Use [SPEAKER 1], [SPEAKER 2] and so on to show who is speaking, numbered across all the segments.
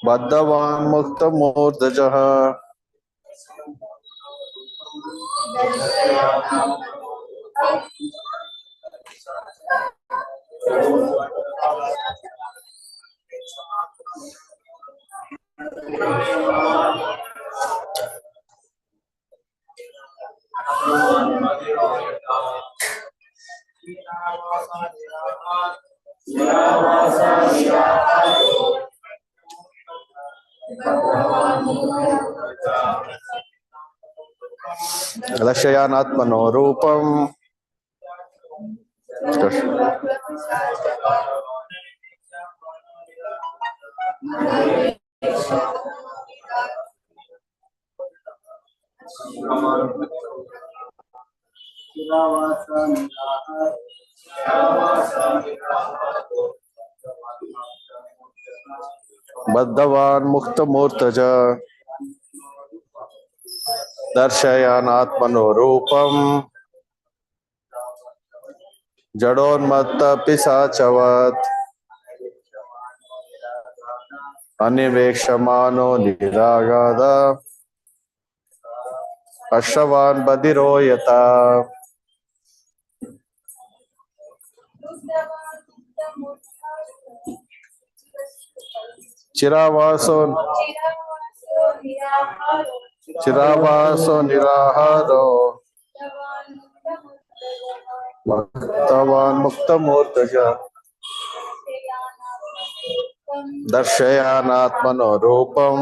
[SPEAKER 1] Baddhavan Mukta Murdajaha Lashayanatmano Rupam Baddhavan Mukta Murtaja Darshayanatmano Rupam Jadonmatta Pisachavat Anivekshamano Niragada Ashravan Badiroyata Chiravaso Niraharo Bhaktavan Mukta Murtaja Darshayanatmano Rupam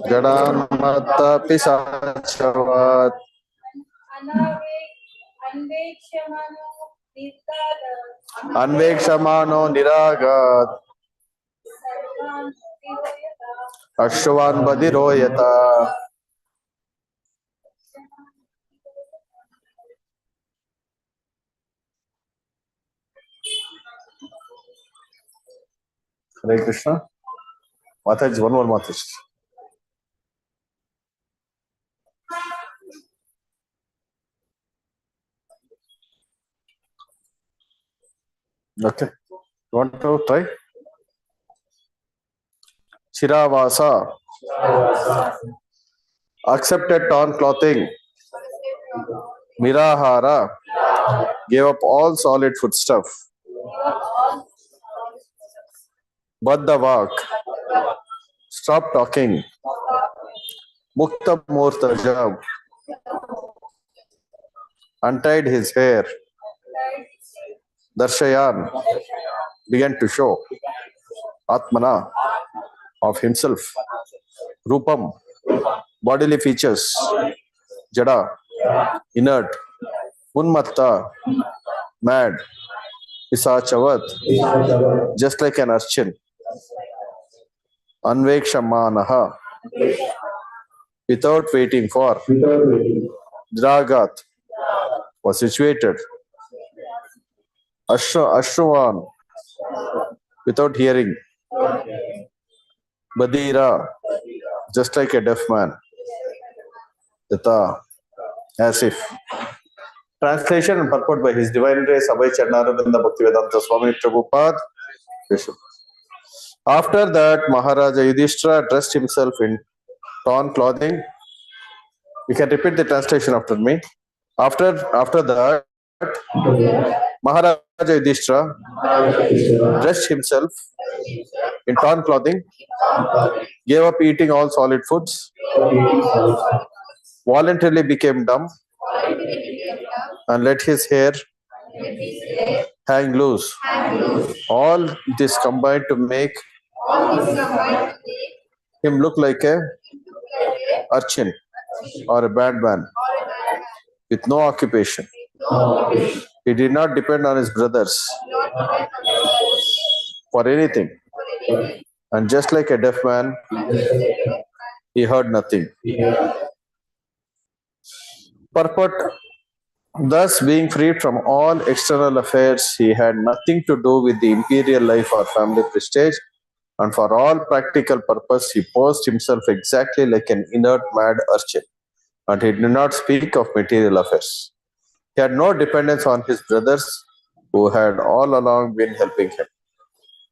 [SPEAKER 1] Jadanmatta Pisachavat Anvekshamano Niragat Ashravan Badiroyata. Hare Krishna. Mataji, one more Mataji. Okay. You want to try? Chiravasa. Accepted torn clothing. Mirahara. Gave up all solid foodstuff. Baddhavak. Stop talking. Mukta Murtaja. Untied his hair. Darshayan began to show Atmana of himself. Rupam, bodily features. Jada, inert. Unmatta, mad. Pisachavat, just like an urchin. Anvekshamanaha, without waiting for. Dragat, was situated. Ashravan, without hearing. Badira, just like a deaf man. Tata, as if. Translation and purport by His Divine Grace Abhay Charnaravinda Bhaktivedanta Swami Prabhupada. After that, Maharaja Yudhishthira dressed himself in torn clothing. You can repeat the translation after me. After that, Maharaja Yudhishthira dressed himself in torn clothing, gave up eating all solid foods, voluntarily became dumb, and let his hair hang loose. All this combined to make him look like a urchin or a bad man with no occupation. He did not depend on his brothers for anything. And just like a deaf man, he heard nothing. Purport: thus, being freed from all external affairs, he had nothing to do with the imperial life or family prestige, and for all practical purpose, he posed himself exactly like an inert mad urchin, and he did not speak of material affairs. He had no dependence on his brothers who had all along been helping him.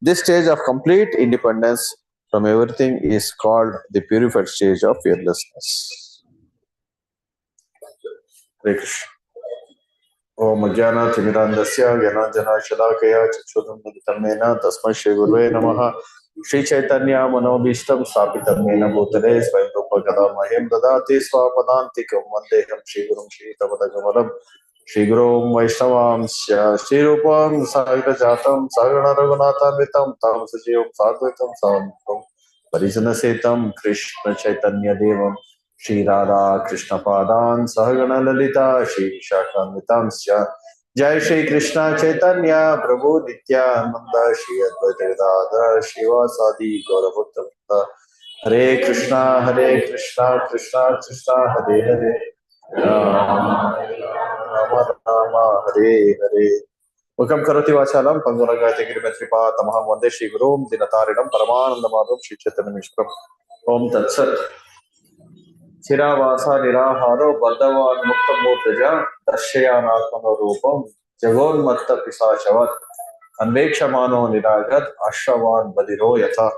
[SPEAKER 1] This stage of complete independence from everything is called the purified stage of fearlessness. Hare Krishna. Om Ajnana Timirandasya Gyananjana Shalakaya Chakshudam Mena Tasmai Shri Gurve Namaha Shri Chaitanya Manobishtam Sapitam Mena Bhutale Svayamrupa Gadamahyam Dadati Swapadantikam Vandeham Shri Gurum Shri Tabadagamaram Shri Gurum Vaishnavam Shri Rupam Sagira Jatam Sagana Raghunathanvitam Tam Sajivam Sadhvitam Savantam Parijana Setam Krishna Chaitanya Devam Shri Radha Krishna Padan Sahagana Lalita Shri Shakamitam Jai Shri Krishna Chaitanya Prabhu Nityananda Shri Advaita Gadadhara Shivasadi Gauravutta Hare Krishna Krishna Krishna Hare Hare Rama Rama Hare Hare Mukam Karoti Vachalam Panguragati Girimetripa Tamaham Vande Shri Gurum Dinataridam Paramanandamadam Shri Chaitanya Mishram Om Tat Sat Chiravasa Niraharo Badavan Muktamurtaja Dashyanatmano Rupam Jagon Matta Pisashavat Anvekshamano Niragat Ashravan Badiro Yatha.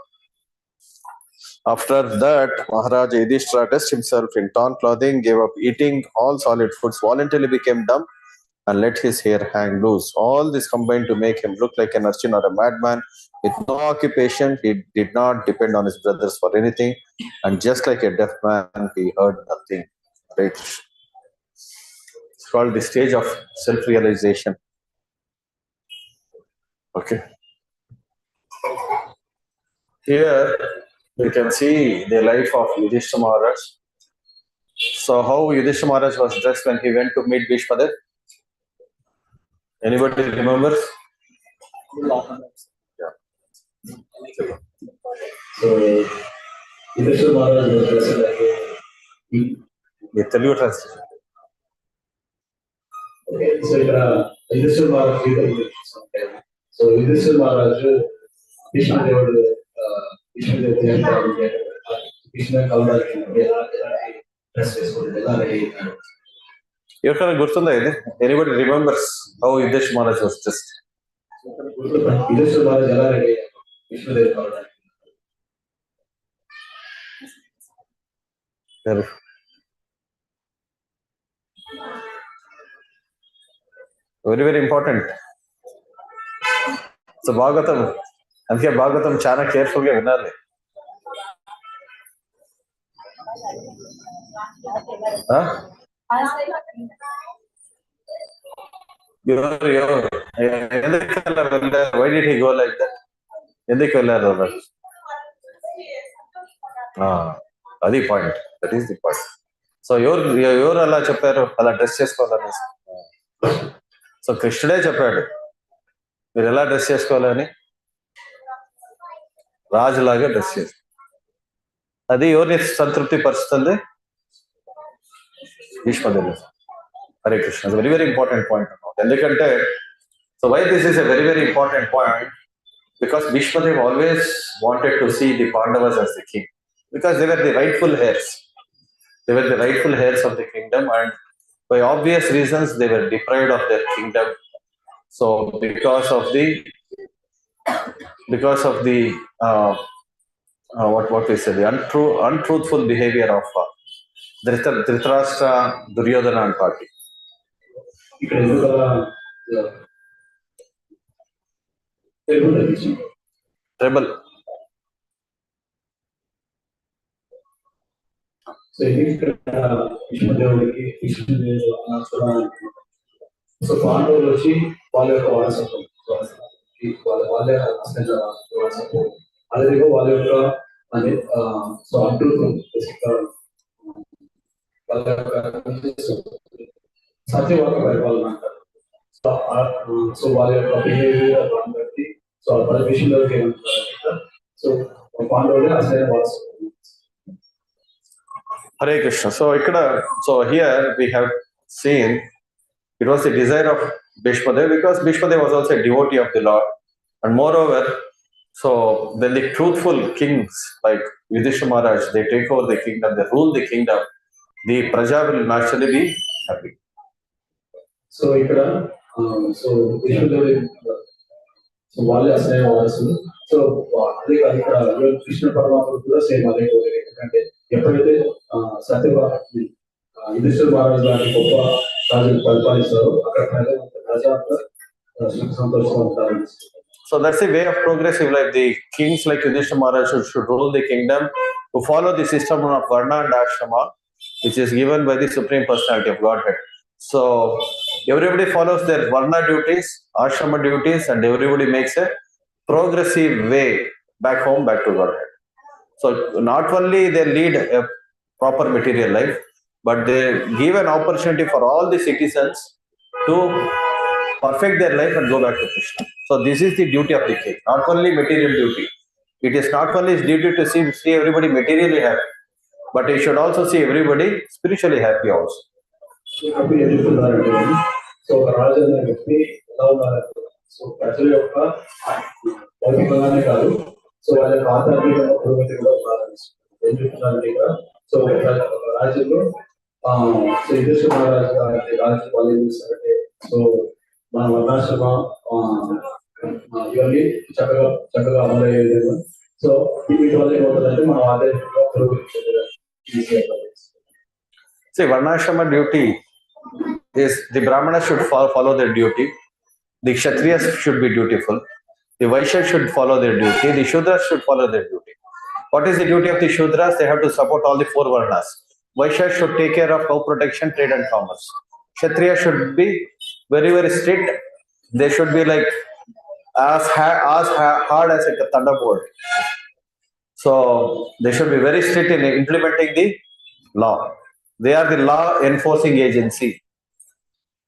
[SPEAKER 1] After that, Maharaja Yudhishthira dressed himself in torn clothing, gave up eating all solid foods, voluntarily became dumb, and let his hair hang loose. All this combined to make him look like an urchin or a madman. With no occupation, he did not depend on his brothers for anything, and just like a deaf man, he heard nothing. Right? It's called the stage of self-realization. Okay. Here you can see the life of Yudhishthira Maharaj. So how Yudhishthira Maharaj was dressed when he went to meet Bhishmadev? Anybody remembers? Yeah.
[SPEAKER 2] So Yudhishthira Maharaj was dressed like
[SPEAKER 1] a Telugu translation.
[SPEAKER 2] Okay, so Yudhishthira Maharaj so Yudhishthira Maharaj Krishna
[SPEAKER 1] Everybody remembers how Yudhishthira Maharaj was dressed?
[SPEAKER 2] Yudhishthira Maharaj
[SPEAKER 1] very, very important. So Bhagavatham, and here Bhagavatham chana carefully vinali. Huh? Why did he go like that? That's the point. That is the point. So you're alla chepparu alla dress chesukovalani. So Krishnude cheppadu. Meer ela dress chesukovalani? Raju laga dress chesu. Adi evarni santrupti parustundi? Bhishmadev. Hare Krishna. It's a very, very important point. So why this is a very, very important point? Because Bhishmadev always wanted to see the Pandavas as the king. Because they were the rightful heirs. They were the rightful heirs of the kingdom, and by obvious reasons they were deprived of their kingdom. So because of the what we say, the untruthful behavior of Dhritarashtra, Duryodhana and party. Rebel.
[SPEAKER 2] So I think so Pandavachi, Wale support. Wale support. Other so untrue so Wale behavior so so Pandavachi
[SPEAKER 1] Hare Krishna. So here we have seen it was the desire of Bhishmadev, because Bhishmadev was also a devotee of the Lord, and moreover, so when the truthful kings like Yudhishthira Maharaj, they take over the kingdom, they rule the kingdom, the praja will naturally be happy.
[SPEAKER 2] So ఇక్కడ so విష్ణుదేవుడి so వాళ్ళే అసలైన వారసులు. So అదే కాదు ఇక్కడ కృష్ణ పరమాత్మ కూడా same అదే కోరిక. ఎందుకంటే ఎప్పుడైతే సత్యభారతి యుధిష్ఠిర మహారాజు లాంటి గొప్ప రాజులు పరిపాలిస్తారో అక్కడ ప్రజా సుఖ సంతోషంగా ఉంటారు.
[SPEAKER 1] So that's the way of progressive life. The kings like Yudhishthira Maharaj should rule the kingdom to follow the system of Varna and Ashrama, which is given by the Supreme Personality of Godhead. So everybody follows their Varna duties, Ashrama duties, and everybody makes a progressive way back home, back to Godhead. So not only they lead a proper material life, but they give an opportunity for all the citizens to perfect their life and go back to Krishna. So this is the duty of the king, not only material duty. It is not only his duty to see everybody materially happy, but he should also see everybody spiritually happy also.
[SPEAKER 2] So ఒక రాజు అనే వ్యక్తి ఎలా ఉన్నారంటే so ప్రజల యొక్క భౌతికంగానే కాదు so వాళ్ళ యొక్క ఆధ్యాత్మిక పురోగతి కూడా ప్రారంభిస్తున్నారు. ఏం చెప్తున్నారంటే ఇక్కడ సో ఒక రాజ్యంలో సో యుధిష్ఠిర మహారాజు గారి రాజు వాళ్ళు ఏం చేస్తారంటే సో మన వర్ణాశ్రమ ఇవన్నీ చక్కగా అమలు అయ్యే విధంగా సో వీటి వల్ల ఏమవుతుందంటే మనం ఆధ్యాత్మికంగా పురోగతి.
[SPEAKER 1] See, Varnashrama duty is the Brahmanas should follow their duty, the Kshatriyas should be dutiful, the Vaishyas should follow their duty, the Shudras should follow their duty. What is the duty of the Shudras? They have to support all the four Varnas. Vaishyas should take care of cow protection, trade and commerce. Kshatriyas should be very, very strict. They should be like as hard as a thunderbolt. So they should be very strict in implementing the law. They are the law enforcing agency.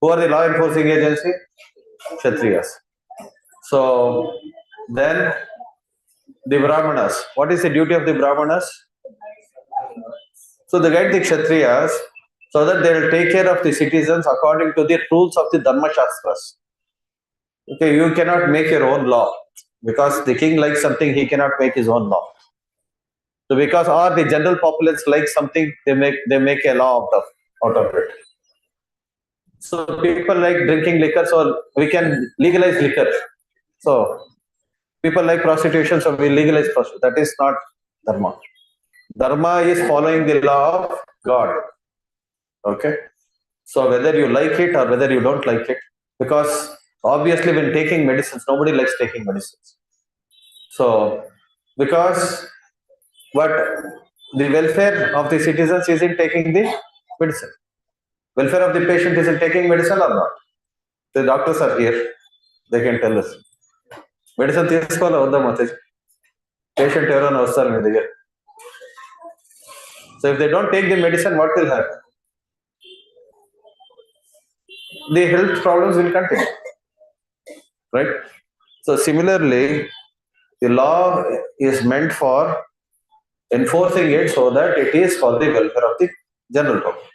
[SPEAKER 1] Who are the law enforcing agency? Kshatriyas. So then the Brahmanas. What is the duty of the Brahmanas? So they guide the Kshatriyas so that they will take care of the citizens according to the rules of the Dharma Shastras. Okay, you cannot make your own law because the king likes something, he cannot make his own law. So because or the general populace likes something, they make a law out of it. So people like drinking liquor, so we can legalize liquor. So people like prostitution, so we legalize prostitution. That is not dharma. Dharma is following the law of God. Okay. So whether you like it or whether you don't like it, because obviously when taking medicines, nobody likes taking medicines. So because but the welfare of the citizens is in taking the medicine. Welfare of the patient is in taking medicine or not? The doctors are here. They can tell us. Medicine తీసుకోవాలా వద్దా మత patient ఎవరైనా వస్తారు మీ దగ్గర. So if they don't take the medicine, what will happen? The health problems will continue. Right? So similarly, the law is meant for enforcing it so that it is for the welfare of the general public.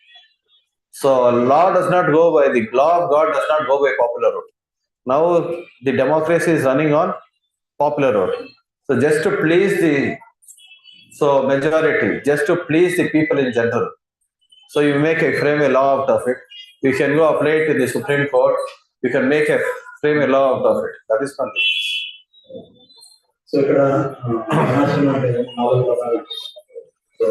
[SPEAKER 1] So law does not go by the law of God does not go by popular vote. Now the democracy is running on popular vote. So just to please the majority, just to please the people in general. So you make a frame a law out of it. You can go apply it to the Supreme Court. You can make a frame a law out of it. That is not the case.
[SPEAKER 2] So ఇక్కడ అంటే 4 పదాలు. So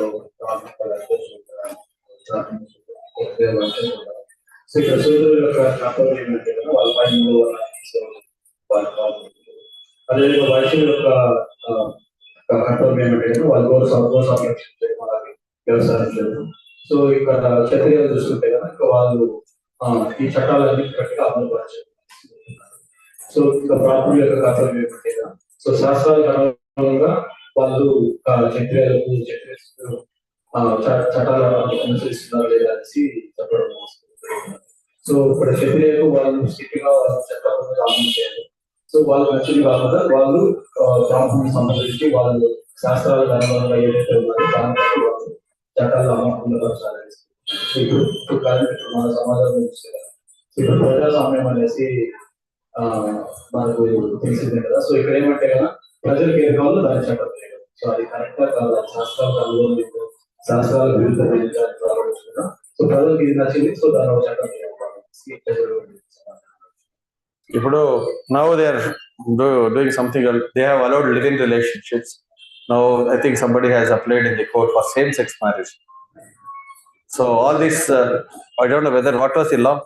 [SPEAKER 2] so ఇక్కడ సూర్యుడు యొక్క కర్తవ్యం ఏంటంటే వాళ్ళ పైన అదేవిధంగా వైశ్యుల యొక్క కర్తవ్యం ఏంటంటే వాళ్ళు గో సంరక్షణ చేయడం అలాగే వ్యవసాయం చేయడం. సో ఇక్కడ క్షత్రియాలు చూసుకుంటే కనుక వాళ్ళు ఈ చట్టాలన్నీ కరెక్ట్గా అమలు పరచారు. సో ఇంకా బ్రాహ్మణుల యొక్క కర్తవ్యం ఏంటంటే సో శాస్త్రాల కారణంగా వాళ్ళు క్షత్రియాలకు చట్టాలను అనుసరిస్తున్నారు లేదా అనేసి చెప్పడం. సో ఇప్పుడు క్షత్రియులకు వాళ్ళు స్థితిగా చట్టాలను అమలు చేయాలి. సో వాళ్ళు మంచిది కాకుండా వాళ్ళు బ్రాహ్మణులకు సంబంధించి వాళ్ళు శాస్త్రాల కారణంగా ఏదైతే ఉన్నారో దాని బట్టి వాళ్ళు చట్టాలు అమలుపరచాలని. ఇప్పుడు మన సమాజంలో చూస్తే ఇప్పుడు ప్రజాస్వామ్యం అనేసి మనకు తెలిసిందే కదా. సో ఇక్కడ ఏమంటే కదా ప్రజలకు ఏది కావాలో దాన్ని చట్టం చేయడం. సో అది కరెక్ట్ గా కాదు, శాస్త్రాలకు అనుభవం శాస్త్రాల విరుద్ధమైన ప్రారంభించుకున్నా. సో ప్రజలకు ఇది నచ్చింది, సో దాని చట్టం చేయడం.
[SPEAKER 1] Now they are doing something else. They have allowed living relationships. Now I think somebody has applied in the court for same-sex marriage. So all this, I don't know whether what was the law.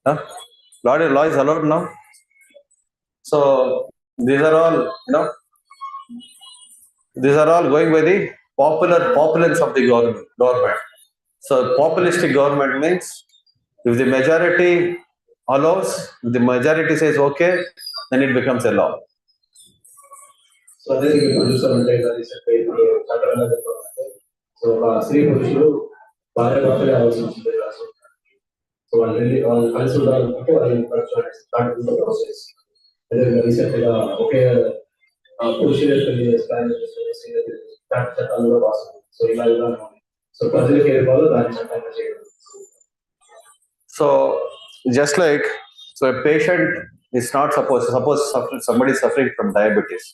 [SPEAKER 1] Huh? Law is allowed now. So these are all, these are all going by the populace of the government. So populistic government means if the majority allows, if the majority says okay, then it becomes a law.
[SPEAKER 2] So అదే ఇప్పుడు చూస్తామంటే చట్టంగా చెప్పాలంటే so స్త్రీ పురుషులు భార్య భర్తలే అవ్వాల్సి వచ్చింది. So వాళ్ళు కలిసి ఉండాలంటే వాళ్ళు ప్రాసెస్ అదే రీసెంట్ గా ఒకే పురుషులే పెళ్లి చట్టాలు కూడా పాస్ అవుతుంది. సో ఇలా సో ప్రజలకు ఏ ఇవ్వాలో దాన్ని చట్టంగా చేయడం.
[SPEAKER 1] So just like, so a patient is not suppose somebody is suffering from diabetes.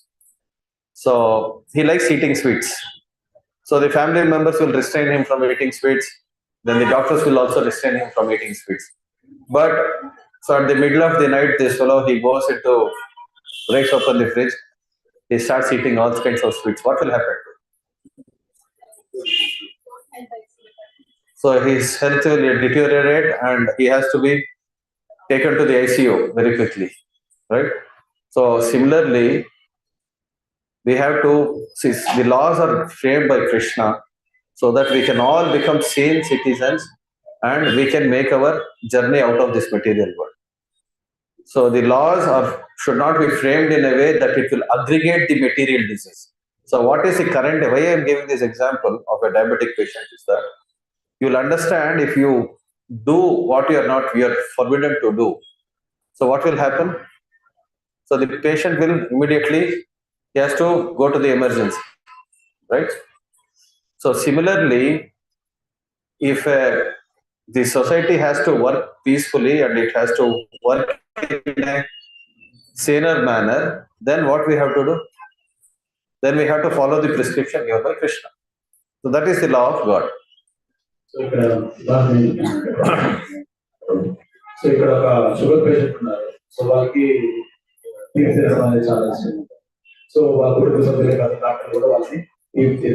[SPEAKER 1] So he likes eating sweets. So the family members will restrain him from eating sweets. Then the doctors will also restrain him from eating sweets. But so at the middle of the night, this fellow, he goes into, breaks open the fridge, he starts eating all kinds of sweets. What will happen? So his health will deteriorate and he has to be taken to the ICU very quickly, right? So similarly, we have to see the laws are framed by Krishna so that we can all become sane citizens and we can make our journey out of this material world. So the laws should not be framed in a way that it will aggregate the material disease. So what is the current, why I am giving this example of a diabetic patient is that you will understand if you do what you are forbidden to do. So what will happen? So the patient will immediately, he has to go to the emergency, right? So similarly, if the society has to work peacefully and it has to work in a saner manner, then what we have to do? Then we have to follow the prescription given by Krishna. So that is the law of God.
[SPEAKER 2] So ఇక్కడ ఒక sugar patient ఉన్నారు. So వాళ్ళకి తీర్చడం అనేది చాలా ఇష్టం. So వాళ్ళ కుటుంబ సభ్యులే కాదు డాక్టర్ కూడా వాళ్ళని తీర్చి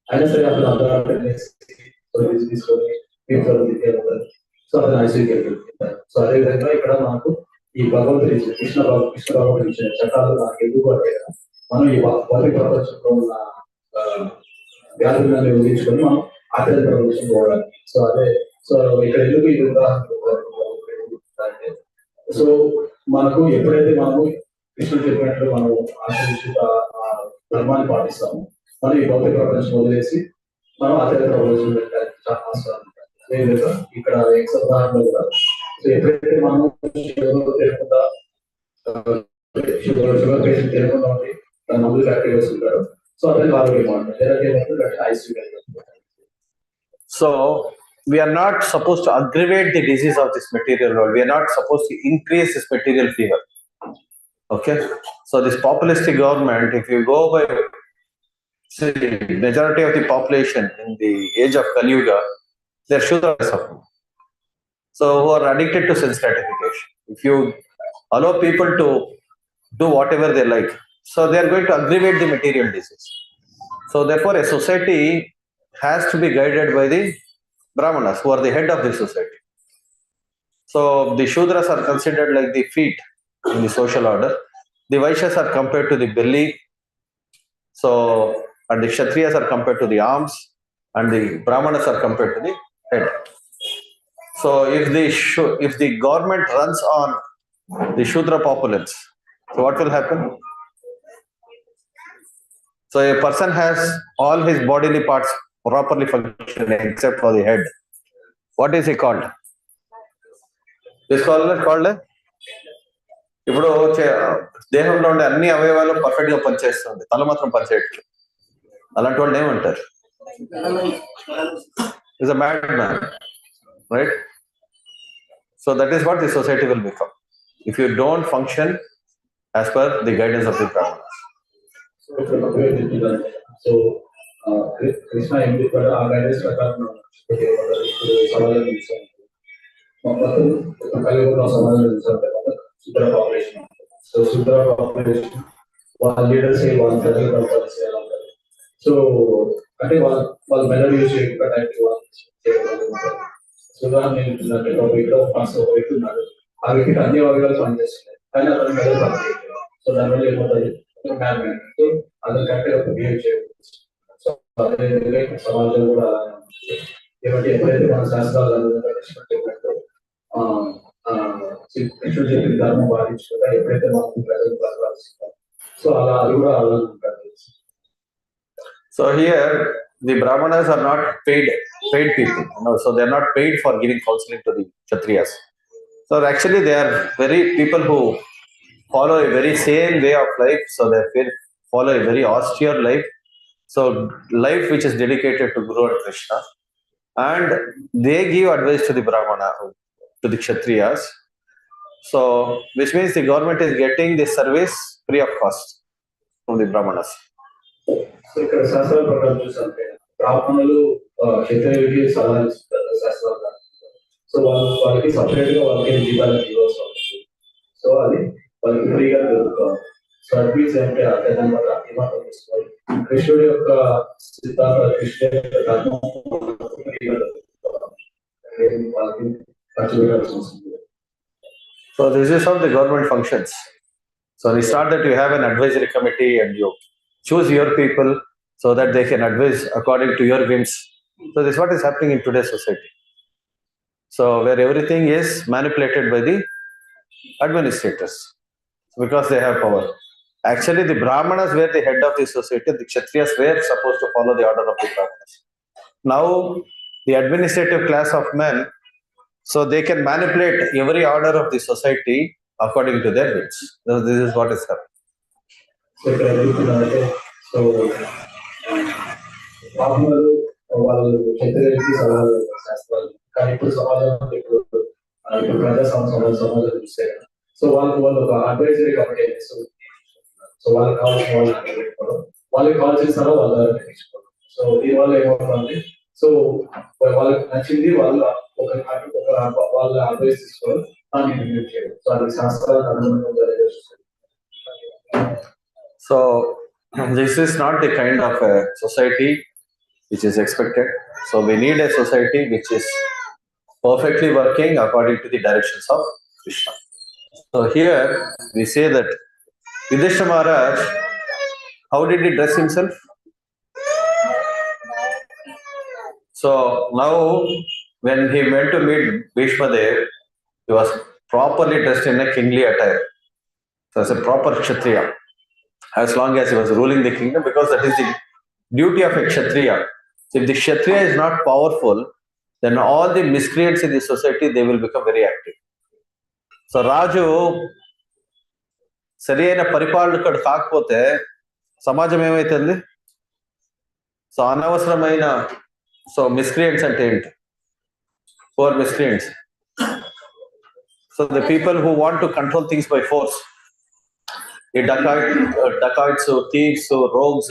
[SPEAKER 2] అయినా సరే అతను అర్ధరాత్రి తీసుకొని సో అతను ఐసీయూకి వెళ్తారు. సో అదే విధంగా ఇక్కడ మనకు ఈ భగవంతుడు ఇచ్చిన కృష్ణ భగవంతుడు ఇచ్చిన చట్టాలు మనకు ఎందుకు అంటే మనం ఈ భౌతిక ప్రపంచంలో ఉన్న వ్యాధులను వదిలించుకొని మనం ఆచరణ ప్రపంచం పోవడానికి. సో అదే సో ఇక్కడ ఎందుకు ఇది అంటే సో మనకు ఎప్పుడైతే మనము కృష్ణుడు చెప్పినట్లు మనం ఆచరించు ధర్మాన్ని పాటిస్తాము, మనం ఈ భౌతిక ప్రపంచం వదిలేసి మనం ఆచరణ ప్రపంచం పెట్టడానికి చాలా అవసరం. అదేవిధంగా ఇక్కడ ఉదాహరణలో కూడా సో ఎప్పుడైతే మనం షుగర్ పేషెంట్ తెలియకుండా ఉండి మందులు ఫ్యాక్టరీ వస్తుంటారు. సో అతనికి ఆరోగ్యం ఉంటుంది ICU.
[SPEAKER 1] So we are not supposed to aggravate the disease of this material world. We are not supposed to increase this material fever. Okay. So this populistic government, if you go by majority of the population in the age of Kali Yuga, they are Shudras. So who are addicted to sense gratification. If you allow people to do whatever they like, so they are going to aggravate the material disease. So therefore a society has to be guided by the Brahmanas, who are the head of the society. So the Shudras are considered like the feet in the social order. The Vaishyas are compared to the belly. So, and the Kshatriyas are compared to the arms, and the Brahmanas are compared to the head. So if the government runs on the Shudra populace, so what will happen? So a person has all his bodily parts properly functioning except for the head. What is he called? This called ఇప్పుడు దేహంలో ఉండే అన్ని అవయవాలు perfect గా పనిచేస్తుంది, తల మాత్రం పనిచేయట్లేదు. అలాంటి వాళ్ళు ఏమంటారు? Is a mad man, right? So that is what the society will become if you don't function as per the guidance of the Brahmanas.
[SPEAKER 2] So Krishna ఎందుకు ఆ గైడెన్స్ ప్రకారం సమాధానం కలియుగంలో సమాజం చూస్తుంటే Shudra population. So Shudra population వాళ్ళ లీడర్స్ వాళ్ళ ప్రజలు పరిపాలించే ఎలా ఉంటుంది. సో అంటే వాళ్ళ మెదడు యూజ్ చేయకుండా టైంకి వాళ్ళు చేయగలుగుతారు. ఉదాహరణ ఏంటంటే ఒక వ్యక్తి ఫస్ట్ ఒక వ్యక్తి ఉన్నాడు, ఆ వ్యక్తికి అన్ని వర్గాలు పనిచేస్తున్నాయి కానీ అతని మెదడు పనిచేయలేదు. సో దానివల్ల ఏమవుతుంది, సో అతనికంటే ఒక బిహేవ్ చేయవచ్చు. సో అదే సమాజం కూడా అలానే ఉంటుంది. కాబట్టి ఎప్పుడైతే మన శాస్త్రాలు కృష్ణుడు చెప్పిన ధర్మం పాటించుకుంటా ఎప్పుడైతే మనం ప్రజలు పరిపాలిస్తాం, సో అలా అది కూడా అలా ఉంటుంది.
[SPEAKER 1] So here the Brahmanas are not paid people, so they are not paid for giving counseling to the Kshatriyas. So actually they are very people who follow a very same way of life, so they follow a very austere life, so life which is dedicated to Guru and Krishna, and they give advice to the Brahmana, to the Kshatriyas. So which means the government is getting this service free of cost from the Brahmanas.
[SPEAKER 2] So ఇక్కడ శాస్త్రాల ప్రకారం చూస్తుంటే బ్రాహ్మణులు క్షత్రియులకి సలహా ఇస్తారు శాస్త్రాలు. So వాళ్ళకి separate గా వాళ్ళకి జీతాలు ఇవ్వాల్సి ఉంటుంది. సో అది వాళ్ళకి ఫ్రీగా దొరుకుతుంది. సో అడ్వీస్ అంటే అర్థమన్నమాట అభిమానం తీసుకోవాలి. కృష్ణుడి యొక్క సిద్ధాంత కృష్ణుడి యొక్క ధర్మం వాళ్ళకి ఖర్చు పెట్టాల్సి వస్తుంది.
[SPEAKER 1] So this is how the government functions. So it's not that you have an advisory committee and you choose your people so that they can advise according to your whims. So this is what is happening in today's society. So where everything is manipulated by the administrators because they have power. Actually, the Brahmanas were the head of the society. The Kshatriyas were supposed to follow the order of the Brahmanas. Now, the administrative class of men, so they can manipulate every order of the society according to their whims. So this is what is happening.
[SPEAKER 2] So ఇక్కడ జరుగుతుందంటే so బ్రాహ్మణులు వాళ్ళు క్షత్రియులకి సలహాలు శాస్త్రాలు, కానీ ఇప్పుడు సమాజంలో ఇప్పుడు ప్రజా సమాజం చూస్తే సో వాళ్ళు ఒక అడ్వైజరీ కమిటీ సో వాళ్ళకి కావాల్సిన వాళ్ళని పెట్టుకోవడం, వాళ్ళకి కావాల్సిన సలహా వాళ్ళ దగ్గర తీసుకోవడం. సో దీనివల్ల ఏమవుతుంది, సో వాళ్ళకి నచ్చింది వాళ్ళ వాళ్ళ అడ్వైస్ తీసుకోవడం, దాన్ని ఇంప్లిమెంట్ చేయడం. సో అది శాస్త్రాలకు అనుగుణంగా జరిగే.
[SPEAKER 1] So this is not the kind of a society which is expected. So we need a society which is perfectly working according to the directions of Krishna. So here we say that Yudhishthira Maharaj, how did he dress himself? So now when he went to meet Bhishma Dev, he was properly dressed in a kingly attire. So as a proper Kshatriya, as long as he was ruling the kingdom, because that is the duty of a Kshatriya. So if the Kshatriya is not powerful, then all the miscreants in the society, they will become very active. So Raju సరైన పరిపాలకుడు కాకపోతే సమాజం ఏమైతుంది? So అనవసరమైన miscreants అంటే ఏంటి? Four miscreants. So the people who want to control things by force, the dacoits, thieves, rogues,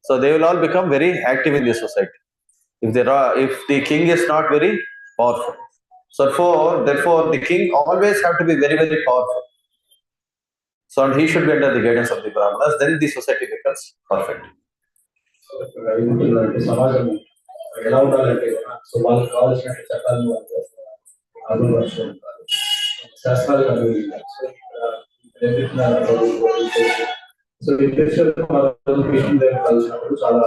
[SPEAKER 1] so they will all become very active in the society if the king is not very powerful. So therefore the king always have to be very, very powerful. So and he should be under the guidance of the Brahmanas, then the society becomes perfect.
[SPEAKER 2] సమాజం ఎలా ఉండాలంటే so వాళ్ళకి కావాల్సిన చట్టాలను అమలు శాస్త్రాలు so కలిసినప్పుడు చాలా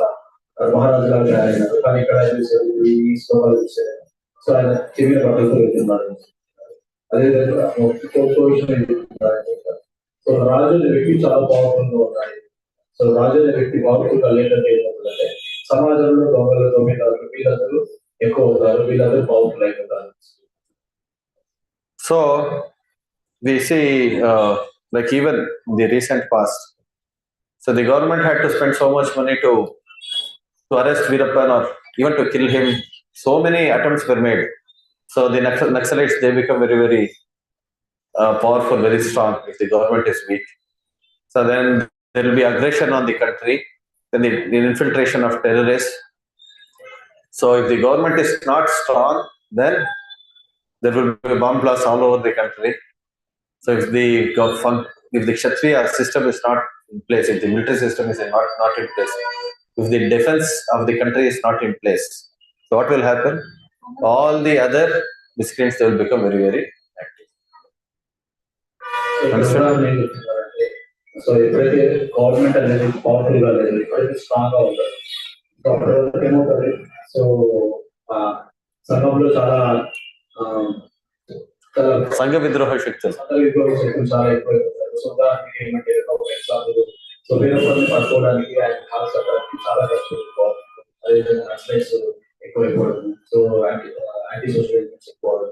[SPEAKER 2] మహారాజు గారు తయారైనారు, కానీ ఇక్కడ చూసారు ఈ శ్లోకాలు చూసారు. సో ఆయన చిన్న బట్టలతో వెళ్తున్నారు. అదేవిధంగా సో రాజు అనే వ్యక్తి చాలా పవర్ఫుల్ గా ఉన్నాయి. సో రాజు అనే వ్యక్తి పవర్ఫుల్ గా లేదంటే ఏమవుతుందంటే సమాజంలో దొంగలు దొంగలు వీళ్ళందరూ ఎక్కువ అవుతారు, వీళ్ళందరూ పవర్ఫుల్ అయిపోతారు.
[SPEAKER 1] So we see like even in the recent past, so the government had to spend so much money to arrest Veerappan or even to kill him. So many attempts were made. So the Naxalites, they become very, very powerful, very strong if the government is weak. So then there will be aggression on the country, then the infiltration of terrorists. So if the government is not strong, then there will be bomb blasts all over the country. So if the Kshatriya system is not in place, if the military system is not in place, if the defense of the country is not in place, so what will happen? All the other miscreants, they will become very, very active.
[SPEAKER 2] So ఎప్పుడైతే government అనేది powerful గా లేదు, ఎప్పుడైతే strong గా ఉంటుంది, so అప్పుడు ఏమవుతుంది, so సంఘంలో చాలా
[SPEAKER 1] సంఘ విద్రోహ శక్తులు
[SPEAKER 2] చాలా ఎక్కువైపోతారు. సో దానికి ఏమంటే ఒక ఎగ్జాంపుల్, సో వేరే పనులు పట్టుకోవడానికి ఆయన హాల్స్ అవ్వడానికి చాలా కష్టపడుకోవాలి. అదేవిధంగా నక్సలైట్స్ ఎక్కువైపోవడం, సో యాంటీ సోషల్ ఎలిమెంట్స్ ఎక్కువడం,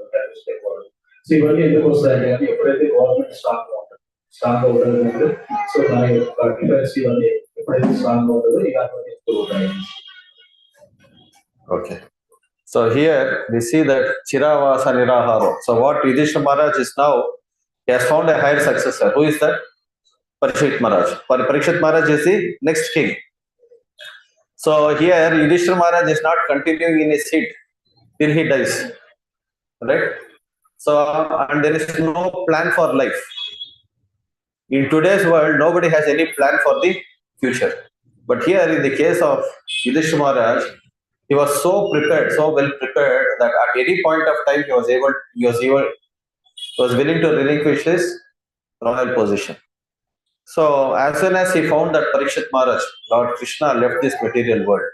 [SPEAKER 2] సో ఇవన్నీ ఎందుకు వస్తాయంటే కానీ ఎప్పుడైతే గవర్నమెంట్ స్ట్రాంగ్ గా ఉంటుంది, స్ట్రాంగ్ గా ఉంటుంది, సో దాని యొక్క డిఫెన్స్ ఇవన్నీ ఎప్పుడైతే స్ట్రాంగ్ గా ఉంటుందో ఇలాంటివన్నీ ఎక్కువ ఉంటాయి.
[SPEAKER 1] Okay. So here we see that Chiravasa Niraharo. So what Yudhishthira Maharaj is now, he has found a higher successor. Who is that? Parikshit Maharaj. Parikshit Maharaj is the next king. So here Yudhishthira Maharaj is not continuing in his seat till he dies. Right? So, and there is no plan for life. In today's world, nobody has any plan for the future. But here in the case of Yudhishthira Maharaj, he was so prepared, so well prepared that at any point of time he was willing to relinquish his royal position. So as soon as he found that Parikshit Maharaj, Lord Krishna, left this material world,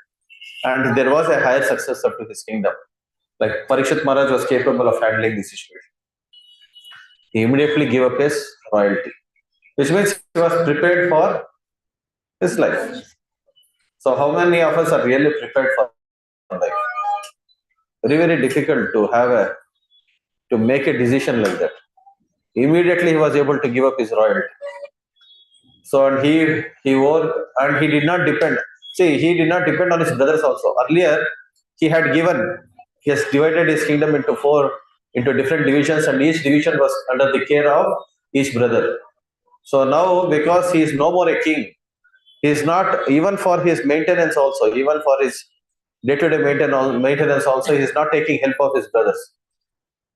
[SPEAKER 1] and there was a higher successor to his kingdom, like Parikshit Maharaj was capable of handling the situation, he immediately gave up his royalty, which means he was prepared for his life. So how many of us are really prepared for life? Very, very difficult to make a decision like that. Immediately he was able to give up his royalty. So and he did not depend. See, he did not depend on his brothers also. Earlier he has divided his kingdom into different divisions, and each division was under the care of each brother. So now, because he is no more a king, he is not, even for his maintenance also, even for his day-to-day maintenance also, he is not taking help of his brothers.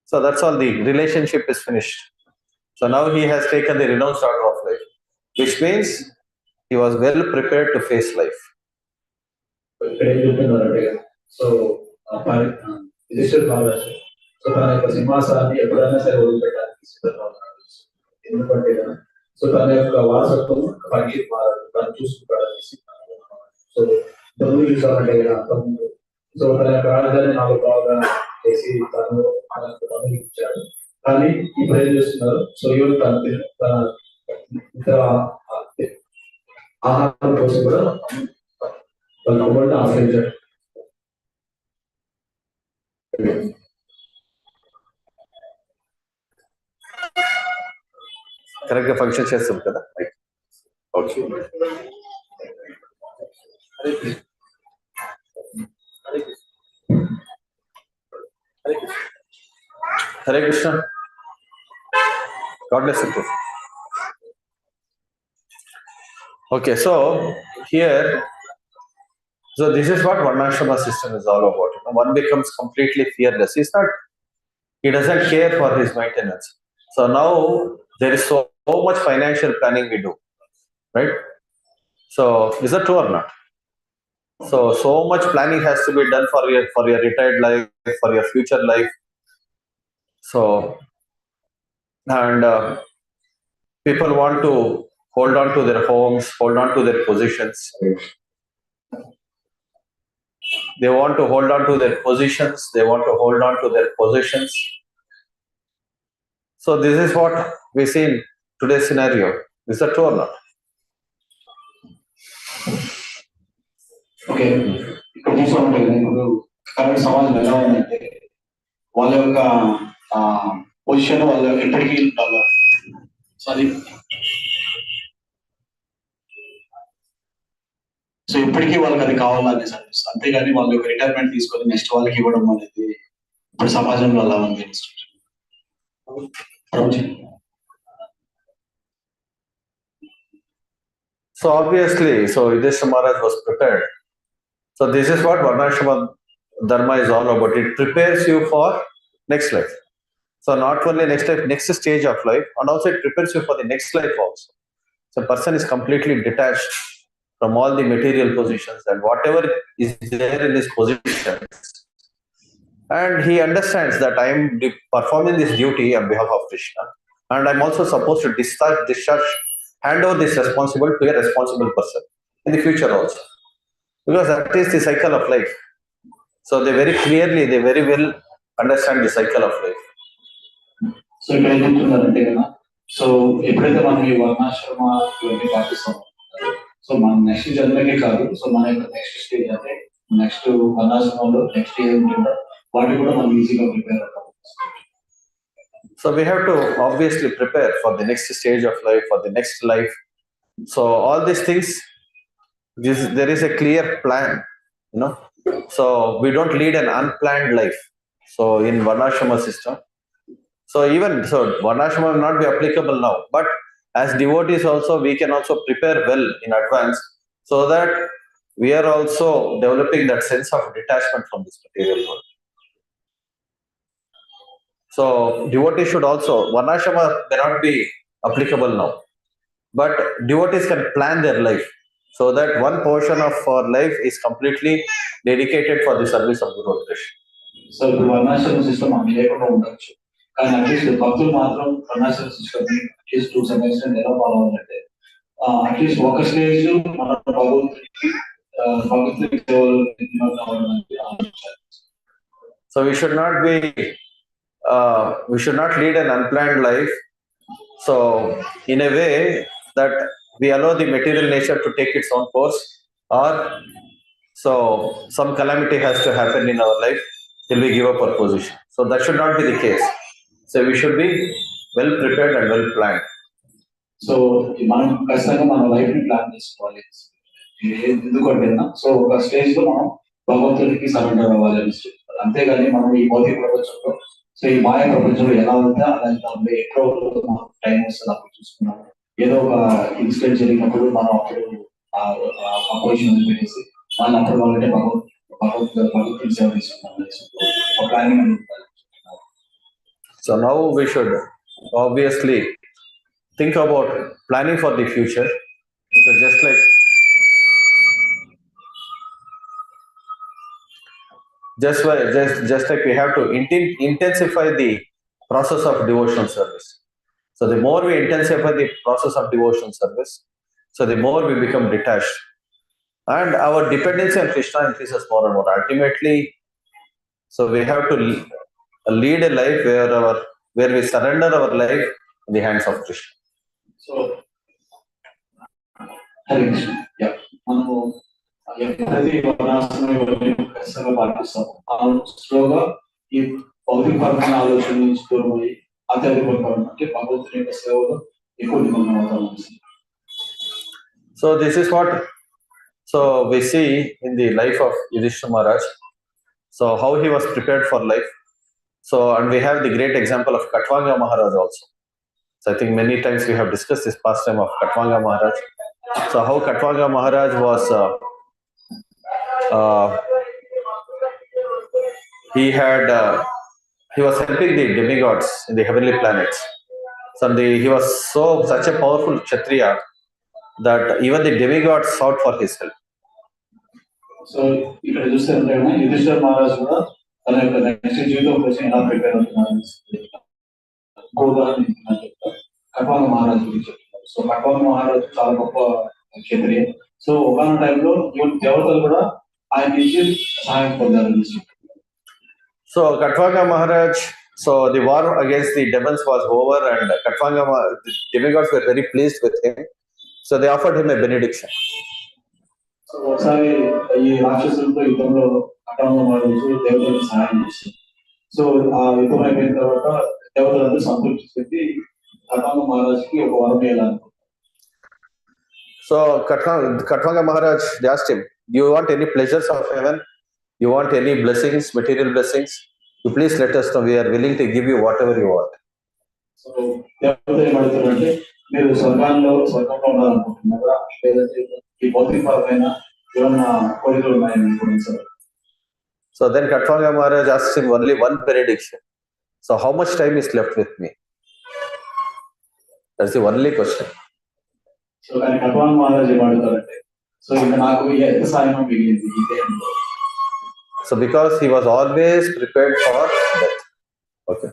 [SPEAKER 1] So that's all, the relationship is finished. So now he has taken the renounced order of life, which means he was well prepared to face life.
[SPEAKER 2] So Yudhishthira Maharaj, so తన యొక్క సింహాసనాన్ని ఎప్పుడైనా సరే వదిలిపెట్టడానికి సిద్ధంగా ఉన్నాడు. ఎందుకంటే so తన యొక్క వారసత్వం పరీక్షిత్ మహారాజు తను చూసుకుంటాడని. సో తను చూసామంటే అంతకుముందు సో తన యొక్క రాజధాని 4 భాగాలుగా చేసి తను ఇచ్చాడు. కానీ ఇప్పుడు ఏం చేస్తున్నారు, సో ఈవెన్ తన ఇతర ఆహారం కోసం కూడా తన అవ్వని ఆశ్రయించాడు.
[SPEAKER 1] కరెక్ట్ గా ఫంక్షన్ చేస్తుంది కదా. Okay, Hare Krishna. God bless you. Okay, so here, so this is what Varnashrama system is all about. One becomes completely fearless. He doesn't care for his maintenance. So now there is so much financial planning we do, right? So is that true or not? So much planning has to be done for your retired life, for your future life. So and people want to hold on to their homes, hold on to their positions. They want to hold on to their positions. They want to hold on to their possessions. So this is what we see in today's scenario. Is that true or not?
[SPEAKER 2] Okay, ఇక్కడ చూసుకుంటే ఇప్పుడు current సమాజం ఎలా ఉందంటే వాళ్ళ యొక్క position వాళ్ళు ఎప్పటికీ సో ఇప్పటికీ వాళ్ళకి అది కావాలని అనిపిస్తుంది. అంతేగాని వాళ్ళ యొక్క రిటైర్మెంట్ తీసుకొని నెక్స్ట్ వాళ్ళకి ఇవ్వడం అనేది ఇప్పుడు సమాజంలో అలా ఉంది.
[SPEAKER 1] So obviously, Yudhishthira Maharaj was prepared. So this is what Varnashrama Dharma is all about. It prepares you for next life. So not only next stage of life, and also it prepares you for the next life also. So person is completely detached from all the material positions and whatever is there in this position, and he understands that I am performing this duty on behalf of Krishna, and I'm also supposed to discharge, hand over this responsibility to a responsible person in the future also, because that is the cycle of life. So they very well understand the cycle of life.
[SPEAKER 2] So ఇక్కడ ఏం చెప్తున్నారంటే కదా, so ఎప్పుడైతే మనం ఈ వర్ణాశ్రమ ఇవన్నీ పాటిస్తాం, సో మన నెక్స్ట్ జన్మకే కాదు, సో మన యొక్క నెక్స్ట్ స్టేజ్ అంటే నెక్స్ట్ వర్ణాశ్రమంలో నెక్స్ట్ ఏది ఉంటుందో వాటి కూడా మనం ఈజీగా ప్రిపేర్ అవుతాం.
[SPEAKER 1] So we have to obviously prepare for the next stage of life, for the next life. So all these things, there is a clear plan, you know. So we don't lead an unplanned life. So in Varnashrama system, so Varnashrama will not be applicable now, but as devotees also, we can also prepare well in advance, so that we are also developing that sense of detachment from this material world. So devotees should also, Varnashrama may not be applicable now, but devotees can plan their life so that one portion of our life is completely dedicated for the service of Guru Krishna.
[SPEAKER 2] So ఇప్పుడు వర్ణాశ్రమ system అన్ని లేకుండా ఉండొచ్చు, కానీ at least భక్తులు మాత్రం వర్ణాశ్రమ system at least 2 semesters ఎలా ఫాలో అవ్వాలంటే అట్లీస్ట్ ఒక స్టేజ్ మన భగవంతుడి సేవలో కావాలని ఆలోచించాలి.
[SPEAKER 1] So we should not lead an unplanned life. So in a way that we allow the material nature to take its own course, or so some calamity has to happen in our life till we give up our position. So that should not be the case. So we should be well prepared and well planned.
[SPEAKER 2] So మనం ఖచ్చితంగా మన life ని plan చేసుకోవాలి. ఎందుకంటే so ఒక stage లో మనం భగవంతుడికి సరెండర్ అవ్వాలి అని, అంతేగాని మనం ఈ భౌతిక ప్రపంచంలో, సో ఈ మాయ ప్రపంచంలో ఎలా ఉంటే అలాంటి ఎక్కడో టైం వస్తుంది అప్పుడు చూసుకున్నాం. ఏదో ఒక ఇన్సిడెంట్ జరిగినప్పుడు మనం అప్పుడు ఆ పొజిషన్ పెట్టేసి మనం అప్పుడు వాళ్ళంటే భగవంతుడి సేవ తీసుకున్నాం ఒక ప్లానింగ్ ఉంటుంది.
[SPEAKER 1] So now we should obviously think about planning for the future. So just like we have to intensify the process of devotional service. So the more we intensify the process of devotional service, so the more we become detached, and our dependency on Krishna increases more and more. Ultimately, so we have to lead a life where we surrender our life in the hands of Krishna.
[SPEAKER 2] So Hare Krishna, మనము ఎప్పుడైతే ఖచ్చితంగా పాటిస్తాము, మనం స్లోగా ఈ భౌతికపరమైన ఆలోచన నుంచి దూరం అయ్యి ఆధ్యాత్మికపరమైన అంటే భగవంతుని యొక్క సేవలో ఎక్కువ నిమగ్నం అవుతాం.
[SPEAKER 1] So this is what we see in the life of Yudhishthira Maharaj. So how he was prepared for life. So and we have the great example of Katvanga Maharaj also. So I think many times we have discussed this pastime of Katvanga Maharaj. So how Katvanga Maharaj was he was helping the demigods in the heavenly planets. So he was such a powerful Kshatriya that even the demigods sought for his help.
[SPEAKER 2] So ఇక్కడ చూస్తే యుధిష్ఠిర మహారాజ్ కూడా తన యొక్క next జీవితం కోసం ఎలా prepare అవుతున్నారు కట్వాంగ మహారాజ్ గురించి చెప్తున్నారు. సో కట్వాంగ మహారాజ్ చాలా గొప్ప క్షత్రియ. సో ఒకనొక టైంలో దేవతలు కూడా ఆయన నుంచి సహాయం పొందారు.
[SPEAKER 1] So Katvanga Maharaj, so the war against the demons was over, and the demigods were very pleased with him. So they offered him a benediction.
[SPEAKER 2] So ఒకసారి ఈ రాక్షసులతో యుద్ధంలో కట్వాంగ మహారాజు దేవతలకు సహాయం చేశారు. సో ఆ యుద్ధం అయిపోయిన తర్వాత దేవతలందరూ సంతృప్తి చెంది కట్వాంగ మహారాజుకి ఒక వరం ఇవ్వాలనుకుంటారు.
[SPEAKER 1] So Katvanga Maharaj, they asked him, do you want any pleasures of heaven? You want any blessings, material blessings? You please let us know. We are willing to give you whatever you want.
[SPEAKER 2] So దేవతలు ఏమడుగుతారంటే మీరు స్వర్గంలో ఉండాలనుకుంటున్నారా, లేదంటే ఈ భౌతికపరమైన ఏమన్నా కోరికలు ఉన్నాయని కూడా sir.
[SPEAKER 1] So then Katvanga Maharaj asked him only one benediction. So how much time is left with me? That's the only question.
[SPEAKER 2] So can Bhagwan Maharaj so in the
[SPEAKER 1] So because he was always prepared for death. Okay.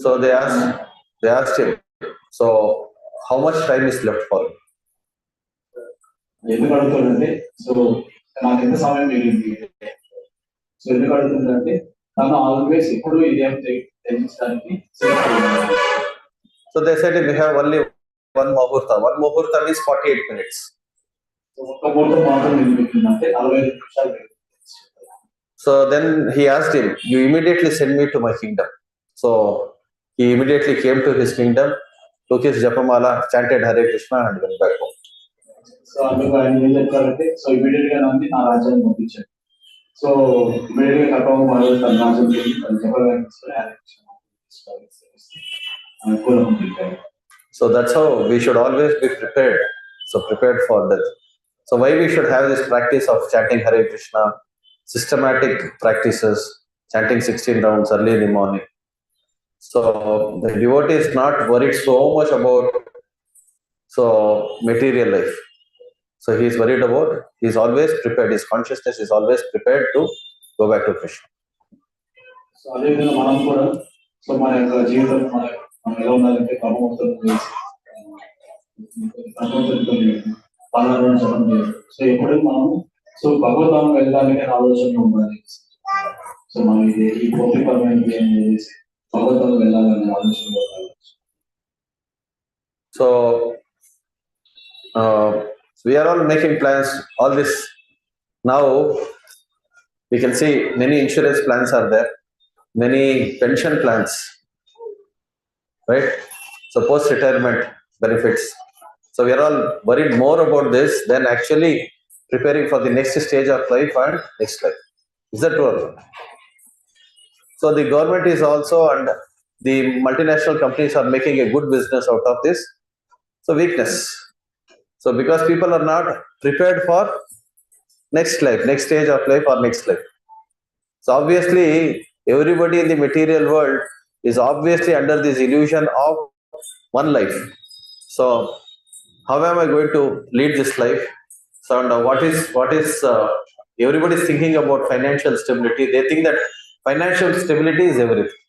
[SPEAKER 1] So they asked him, so how much time is left for him?
[SPEAKER 2] ఎందుకు అడుగుతాడంటే so నాకు ఎంత సమయం మిగిలింది so ఎందుకు అడుగుతుందంటే తను always ఎప్పుడు ఇదేం తెలుసుకోవడానికి.
[SPEAKER 1] So they said we have only one muhurta. One muhurta means 48 minutes.
[SPEAKER 2] ఒక్క ముహూర్తం మాత్రం మిగిలిందంటే 45 నిమిషాలు.
[SPEAKER 1] So then he asked him, you immediately send me to my kingdom. So he immediately came to his kingdom, took his japamala, chanted Hare Krishna and went back home.
[SPEAKER 2] So అందుకు ఆయన ఏం చెప్తారంటే so immediate గా నన్ను నా రాజ్యాన్ని పంపించాడు. So immediate గా కప్పం వాళ్ళు తన రాజ్యానికి చెప్పారు.
[SPEAKER 1] So that's how we should always be prepared. So prepared for death. So why we should have this practice of chanting Hare Krishna, systematic practices, chanting 16 rounds early in the morning. So the devotee is not worried so much about material life. So he is worried about, he is always prepared, his consciousness is always prepared to go back to Krishna.
[SPEAKER 2] So అదేవిధంగా మనం కూడా so మన యొక్క జీవితం మనం ఎలా ఉండాలంటే so ఎప్పుడు మనం సో భగవద్ధామం వెళ్ళడానికి ఆలోచన ఉండాలి. సో మనం ఇది ఈ భౌతికమైన భగవద్ధామం వెళ్ళాలని ఆలోచన ఉండాలి.
[SPEAKER 1] So we are all making plans, all this. Now we can see many insurance plans are there, many pension plans, right? So post-retirement benefits. So we are all worried more about this than actually preparing for the next stage of life and next life. Is that true? So the government is also, and the multinational companies are making a good business out of this. So weakness. So because people are not prepared for next life, next stage of life or next life. So obviously everybody in the material world is obviously under this illusion of one life. So how am I going to lead this life? So and what is everybody is thinking about financial stability. They think that financial stability is everything.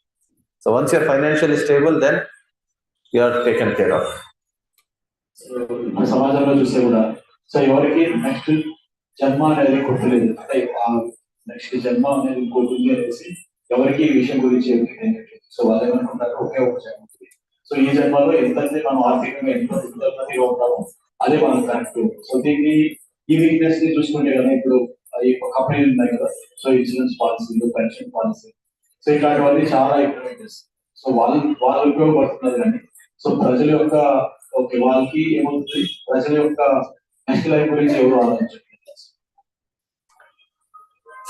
[SPEAKER 1] So once you are financially stable, then you are taken care of.
[SPEAKER 2] మన సమాజంలో చూస్తే కూడా so ఎవరికి next జన్మ అనేది గుర్తులేదు. అంటే next జన్మ అనేది ఇంకోటి అనేసి ఎవరికి ఈ విషయం గురించి సో వాళ్ళు ఏమనుకుంటారు ఒకే ఒక జన్మ. సో ఈ జన్మలో ఎంతైతే మనం ఆర్థికంగా ఎంత ఉన్నతిగా ఉంటామో అదే మనకు కరెక్ట్. సో దీన్ని ఈ వీక్నెస్ ని చూసుకుంటే కదా ఇప్పుడు ఈ కంపెనీలు ఉన్నాయి కదా, సో ఇన్సూరెన్స్ పాలసీలు, పెన్షన్ పాలసీ, సో ఇట్లాంటివన్నీ చాలా ఇంప్లిమెంట్ చేస్తారు. సో వాళ్ళు ఉపయోగపడుతున్నారు కానీ సో ప్రజల యొక్క వాళ్ళకి ఏమవుతుంది, ప్రజల యొక్క నెక్స్ట్ లైఫ్ గురించి ఎవరు ఆలోచించారు.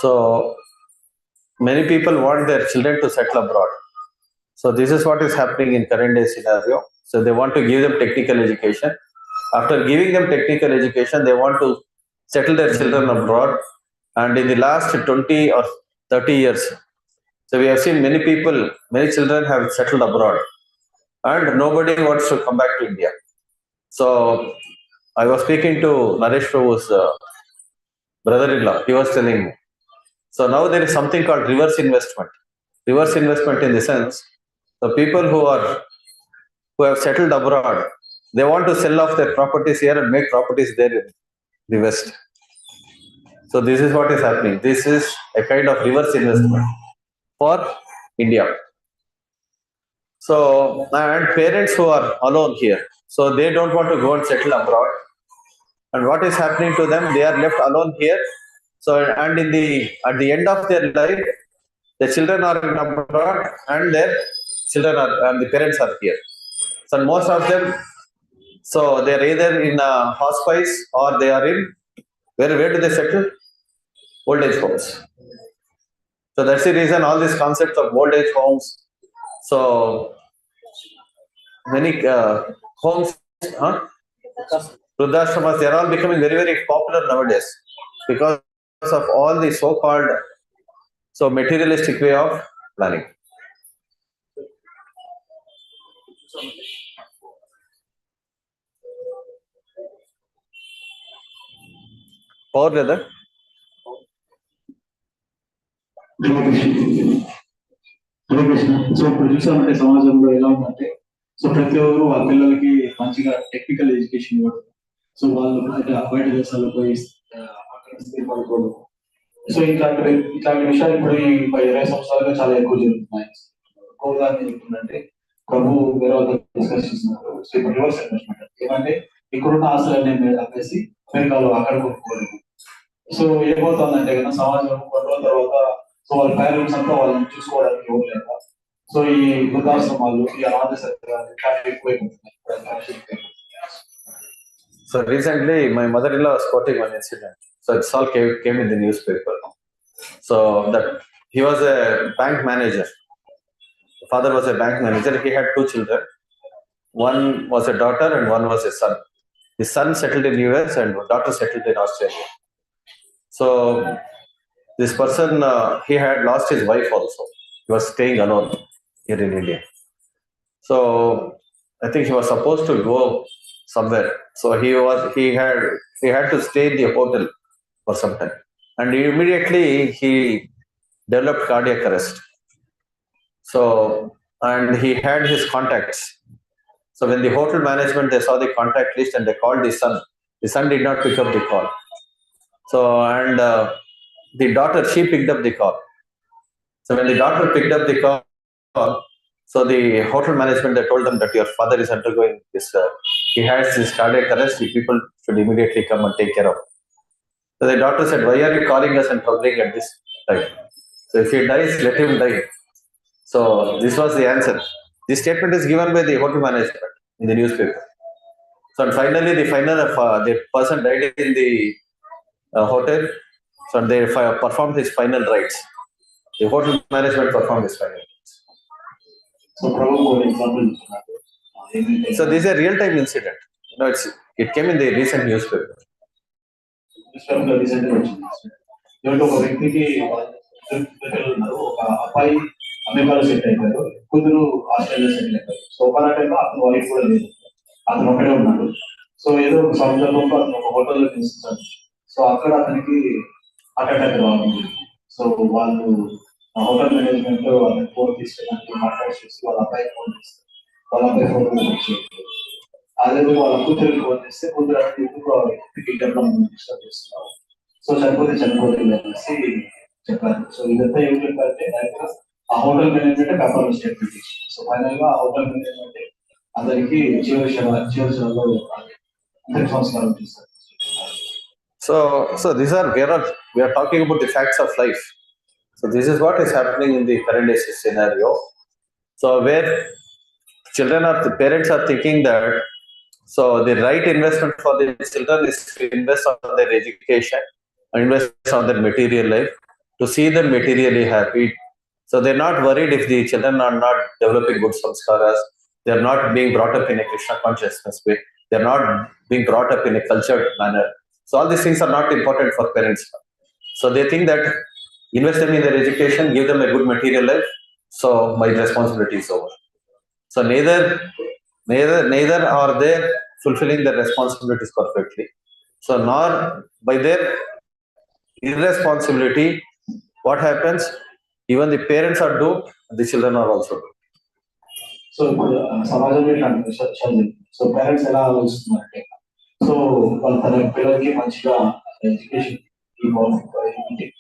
[SPEAKER 1] So many people want their children to settle abroad. So this is what is happening in current day scenario. So they want to give them technical education. After giving them technical education, they want to settle their children abroad. And in the last 20 or 30 years, so we have seen many children have settled abroad. And nobody wants to come back to India. So I was speaking to Naresh Prabhu's brother-in-law. He was telling me. So now there is something called reverse investment. Reverse investment in the sense, the people who have settled abroad, they want to sell off their properties here and make properties there in the West. So this is what is happening. This is a kind of reverse investment for India. So, and parents who are alone here, so they don't want to go and settle abroad. And what is happening to them? They are left alone here. So, and at the end of their life, the children are in abroad and their children and the parents are here. So most of them, so they are either in a hospice or they are in, where do they settle? Old age homes. So that's the reason all these concepts of old age homes. So many homes, Vruddhashramas, they are all becoming very, very popular nowadays because of all the so-called materialistic way of planning. Power లేదా?
[SPEAKER 2] So ఇప్పుడు చూసామంటే సమాజంలో ఎలా ఉందంటే, so ప్రతి ఒక్కరు వాళ్ళ పిల్లలకి మంచిగా టెక్నికల్ ఎడ్యుకేషన్ ఇవ్వడం, సో వాళ్ళు బయట దేశాల్లో పోయి అక్కడ స్థిరపడుకోవడం, సో ఇట్లాంటి విషయాలు ఇప్పుడు ఈ 20 సంవత్సరాలుగా చాలా ఎక్కువ జరుగుతున్నాయి. ఎక్కువగా చెప్తుందంటే ప్రభు వేరే వాళ్ళతో డిస్కస్ చేస్తున్నారు. సో ఇప్పుడు రివర్స్ ఇన్వెస్ట్మెంట్ ఏమంటే ఇక్కడున్న ఆస్తులన్నీ మీరు అమ్మేసి అమెరికాలో అక్కడ కొనుక్కోవడం. సో ఏమవుతుందంటే కదా సమాజం కొన్ని రోజుల తర్వాత సో వాళ్ళ పేరెంట్స్ అంతా వాళ్ళని చూసుకోవడానికి ఇవ్వలేక, సో ఈ వృద్ధాశ్రమాలు ఈ అనాథ సత్రాలు ఎక్కువైపోతున్నాయి.
[SPEAKER 1] So recently, my mother-in-law was quoting one incident. So it's all came in the newspaper. So that he was a bank manager. The father was a bank manager. He had 2 children. One was a daughter and one was a son. His son settled in US and daughter settled in Australia. So this person, he had lost his wife also. He was staying alone here in India. So I think he was supposed to go somewhere. So he had to stay in the hotel for some time, and immediately he developed cardiac arrest. So, and he had his contacts. So when the hotel management, they saw the contact list and they called the son did not pick up the call. So, and the daughter, she picked up the call. So when the daughter picked up the call, so the hotel management, they told them that your father is undergoing this, he has this cardiac arrest, the people should immediately come and take care of him. So the doctor said, why are you calling us and troubling at this time? So if he dies, let him die. So this was the answer. This statement is given by the hotel management in the newspaper. So finally, the person died in the hotel. So they performed his final rites. The hotel management performed his final rites. So this is a real-time incident. It came in the recent newspaper.
[SPEAKER 2] ఒక వ్యక్తికి ఒక అబ్బాయి అమెరికాలో settle అయిపోయారు, కూతురు Australia settle అయిపోయారు. So ఒక టైంలో అతను వైఫ్ కూడా లేదు, అతను ఒకటే ఉన్నాడు. సో ఏదో ఒక సందర్భంలో అతను ఒక హోటల్లో నివసిస్తాడు. సో అక్కడ అతనికి హార్ట్ అటాక్ రావడం. సో వాళ్ళు హోటల్ మేనేజ్మెంట్ వాళ్ళని ఫోన్ తీసుకెళ్ళడానికి మాట్లాడేసి వాళ్ళ అబ్బాయి ఫోన్ చేస్తారు. వాళ్ళ అబ్బాయి ఫోన్ వచ్చేది. అదే వాళ్ళ కూతురికి ఫోన్ చేస్తే కూతురు అంటే ఎందుకు డిస్టర్బ్ చేస్తున్నారు, సో చనిపోతే అనేసి చెప్పారు. సో ఇదంతా ఏం చెప్పారంటే ఆ హోటల్ మేనేజ్మెంట్ పేపర్లో స్టేట్మెంట్ ఇచ్చింది. సో ఫైనల్ గా ఆ హోటల్ మేనేజ్మెంట్ అందరికి చివరి క్షణంలో అంతిమ సంస్కారం చేస్తారు.
[SPEAKER 1] So these are we are talking about the facts of life. So this is what is happening in the current day scenario. So where the parents are thinking that so the right investment for the children is to invest on their education, invest on their material life, to see them materially happy. So they're not worried if the children are not developing good samskaras, they're not being brought up in a Krishna consciousness way, they're not being brought up in a cultured manner. So all these things are not important for parents. So they think that invest them in their education, give them a good material life, so my responsibility is over. So neither are they fulfilling their responsibilities perfectly. So nor by their irresponsibility, what happens? Even the parents are doomed, the children are also doomed.
[SPEAKER 2] So ఇప్పుడు సమాజంలో ఇలాంటి విషయాలు, so parents ఎలా ఆలోచిస్తున్నారంటే, so వాళ్ళ తన పిల్లలకి మంచిగా education technical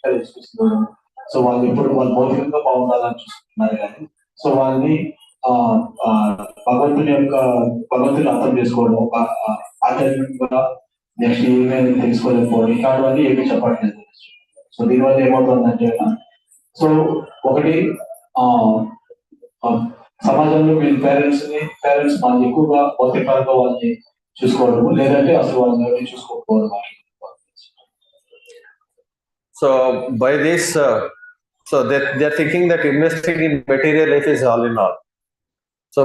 [SPEAKER 2] education ఇవ్వడం, సో వాళ్ళు ఎప్పుడు వాళ్ళు భౌతికంగా బాగుండాలని చూసుకుంటున్నారు. కానీ సో వాళ్ళని భగవంతుని అర్థం చేసుకోవడం, ఆధ్యాత్మికంగా నెక్స్ట్ ఏమేమి తెలుసుకోలేకపోవడం, ఇలాంటివన్నీ ఏమీ చెప్పట్లేదు. సో దీనివల్ల ఏమవుతుందంటే, సో ఒకటి సమాజంలో వీళ్ళ పేరెంట్స్ వాళ్ళు ఎక్కువగా భౌతికంగా వాళ్ళని చూసుకోవడం, లేదంటే అసలు వాళ్ళని ఎవరిని చూసుకోకపోవడం.
[SPEAKER 1] So by this, so they're thinking that investing in material life is all in all. So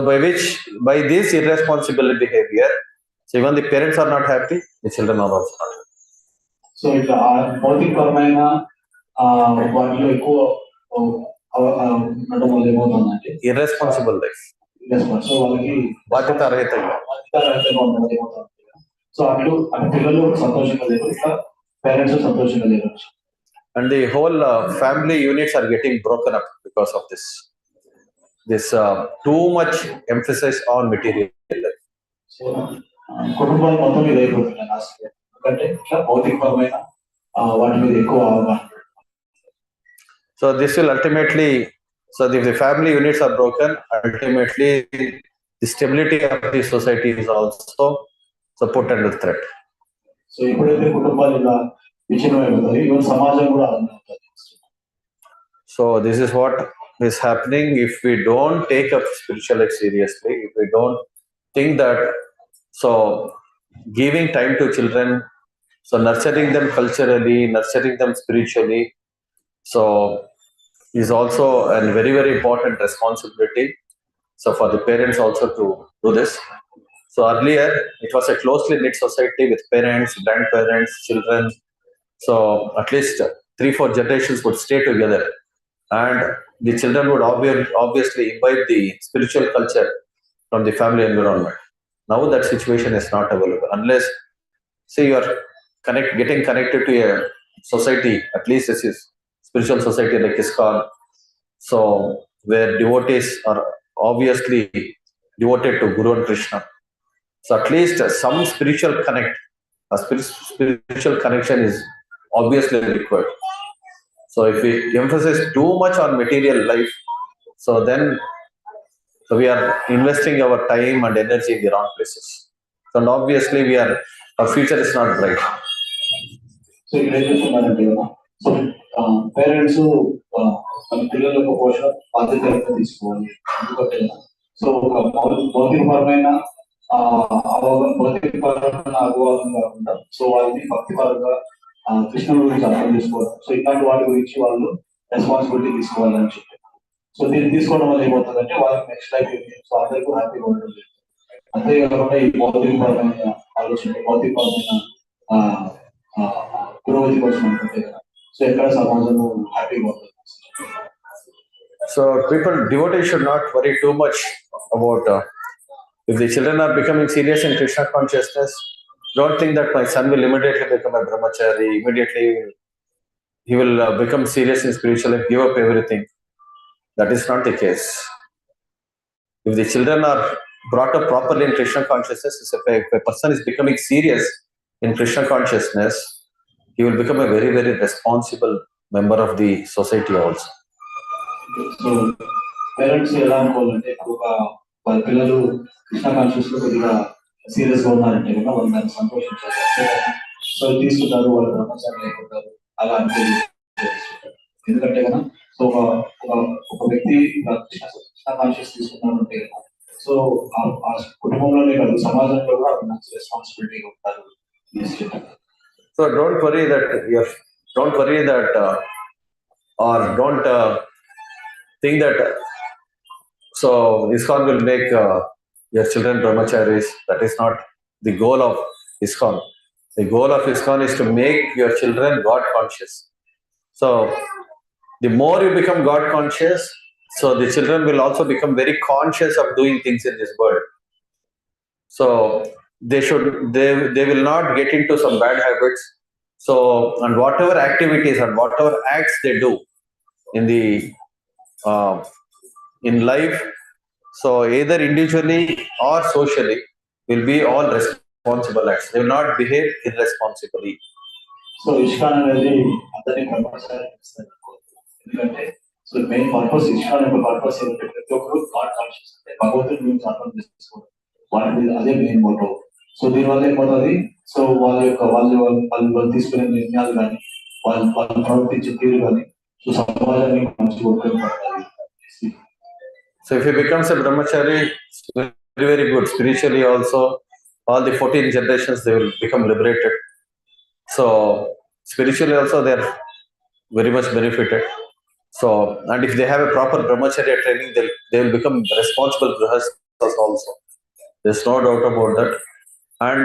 [SPEAKER 1] by this irresponsible behavior, so even the parents are not happy, the children are also not happy.
[SPEAKER 2] So ఇట్లా భౌతికపరమైన వాటిలో ఎక్కువ ఉండడం వల్ల ఏమవుతుందంటే
[SPEAKER 1] irresponsible life.
[SPEAKER 2] So వాళ్ళకి
[SPEAKER 1] బాధ్యతారహితంగా
[SPEAKER 2] బాధ్యతారహితంగా ఉన్నది ఏమవుతుంది. So అటు అటు పిల్లలు సంతోషంగా లేరు, ఇట్లా పేరెంట్స్ సంతోషంగా లేరు.
[SPEAKER 1] And the whole family units are getting broken up because of this too much emphasis on material life.
[SPEAKER 2] So కుటుంబాలు మొత్తం మీద అయిపోతున్నాయి లాస్ట్, ఎందుకంటే ఇట్లా భౌతికపరమైన వాటి మీద ఎక్కువ అవగాహన.
[SPEAKER 1] So this will ultimately, so if the family units are broken, ultimately the stability of the society is also put under threat.
[SPEAKER 2] So ఎప్పుడైతే కుటుంబాలు ఇలా విచ్ఛిన్నమైపోతాయి, ఈవెన్ సమాజం కూడా అలానే అవుతుంది.
[SPEAKER 1] So this is what is happening if we don't take up spiritual life seriously, if we don't think that, so giving time to children, so nurturing them culturally, nurturing them spiritually, so is also a very, very important responsibility. So for the parents also to do this. So earlier it was a closely knit society with parents, grandparents, children. So at least 3-4 generations would stay together, and the children would obviously imbibe the spiritual culture from the family environment. Now that situation is not available unless, say, you are getting connected to a society, at least this is spiritual society like ISKCON, so where devotees are obviously devoted to Guru and Krishna. So at least some spiritual connect, a spiritual connection is obviously required. So if we emphasize too much on material life, so then we are investing our time and energy in the wrong places. So and obviously our future is not bright.
[SPEAKER 2] So ఇక్కడ ఏం చేస్తున్నారంటే, so parents మన పిల్లల యొక్క పోషణ బాధ్యతగా తీసుకోవాలి. ఎందుకంటే సో ఒక భౌతికపరమైన అవగాహన కాకుండా, సో వాళ్ళని భక్తిపరంగా కృష్ణుడి గురించి అర్థం చేసుకోవాలి. సో ఇట్లాంటి వాటి గురించి వాళ్ళు రెస్పాన్సిబిలిటీ తీసుకోవాలని చెప్పి, సో దీన్ని తీసుకోవడం వల్ల ఏమవుతుందంటే వాళ్ళకి నెక్స్ట్ లైఫ్ సో అందరికీ హ్యాపీగా ఉంటుంది. అంతేకాకుండా ఈ భౌతికపరమైన ఆలోచన, భౌతికపరమైన పురోగతి కోసం అనుకుంటే కదా, సో ఎక్కడ సమాజం హ్యాపీగా ఉంటుంది.
[SPEAKER 1] So devotees should not worry too much about if the children are becoming serious in Krishna consciousness. Don't think that my son will immediately become a brahmachari, immediately he will become serious in spiritual life, give up everything. That is not the case. If the children are brought up properly in Krishna consciousness, if a person is becoming serious in Krishna consciousness, he will become a very, very responsible member of the society also.
[SPEAKER 2] So parents ఎలా అనుకోవాలంటే, వాళ్ళ పిల్లలు Krishna conscious లో కొద్దిగా serious గా ఉన్నారంటే కనుక వాళ్ళు దాన్ని సంతోషించారు. సో తీసుకుంటారు, వాళ్ళు బ్రహ్మచారి అయిపోతారు అలా అనుకోవాలి. ఎందుకంటే కదా, సో ఒక వ్యక్తి కృష్ణ కాన్షియస్ తీసుకున్నారంటే సో ఆ కుటుంబంలోనే కాదు, సమాజంలో కూడా మంచి రెస్పాన్సిబిలిటీగా ఉంటారు.
[SPEAKER 1] So don't worry that or don't think that so ISKCON will make your children brahmacharis. That is not the goal of ISKCON. The goal of ISKCON is to make your children God conscious. So the more you become God conscious, so the children will also become very conscious of doing things in this world. So they will not get into some bad habits. So and whatever activities and whatever acts they do in life, so either individually or socially, will be all responsible acts. They will not behave irresponsibly.
[SPEAKER 2] So ISKCON అనేది అందరినీ బ్రహ్మచారి చేస్తారు. ఎందుకంటే so main purpose, ISKCON యొక్క purpose ఏంటంటే ప్రతి ఒక్కరు God conscious అంటే భగవంతుడి గురించి అర్థం చేసుకోవడం, వాళ్ళ మీద అదే మెయిన్ మోటో. సో దీనివల్ల ఏమవుతుంది, సో వాళ్ళు తీసుకునే నిర్ణయాలు కానీ వాళ్ళు ప్రవర్తించే తీరు కానీ సో సమాజానికి మంచి ఉపయోగపడుతుంది.
[SPEAKER 1] So if he becomes a brahmachari, very, very good. Spiritually also, all the 14 generations, they will become liberated. So spiritually also, they are very much benefited. So, and if they have a proper brahmacharya training, they will become responsible grihasthas also. There's no doubt about that. And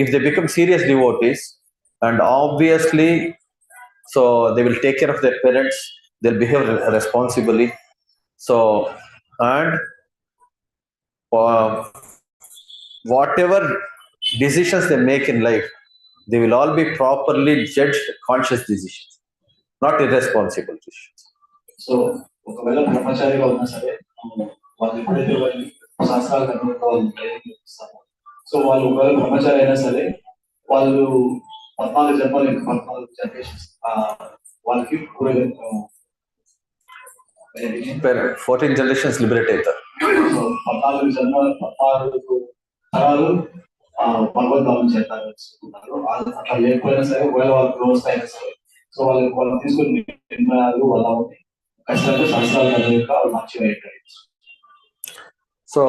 [SPEAKER 1] if they become serious devotees, and obviously, so they will take care of their parents, they'll behave responsibly. So, and whatever decisions they make in life, they will all be properly judged conscious decisions, not irresponsible decisions.
[SPEAKER 2] So ఒకవేళ బ్రహ్మచారిగా ఉన్నా సరే వాళ్ళు ఎప్పుడైతే వాళ్ళని శాస్త్రాలు కనుక వాళ్ళు ట్రైనింగ్ ఇస్తారో, సో వాళ్ళు ఒకవేళ బ్రహ్మచారి అయినా సరే వాళ్ళు 14 జన్మలు 14 జనరేషన్స్ వాళ్ళకి
[SPEAKER 1] 14 generations liberate అవుతారు.
[SPEAKER 2] సో 14 జన్మలు 14 తరాలు భగవద్ధామం చేస్తారు. అట్లా లేకపోయినా సరే ఒకవేళ వాళ్ళు క్లోజ్ అయినా సరే, సో వాళ్ళు తీసుకుని నిర్ణయాలు వాళ్ళ ఖచ్చితంగా శాస్త్రాలు కనుక మంచిగా ఉంటాయి.
[SPEAKER 1] So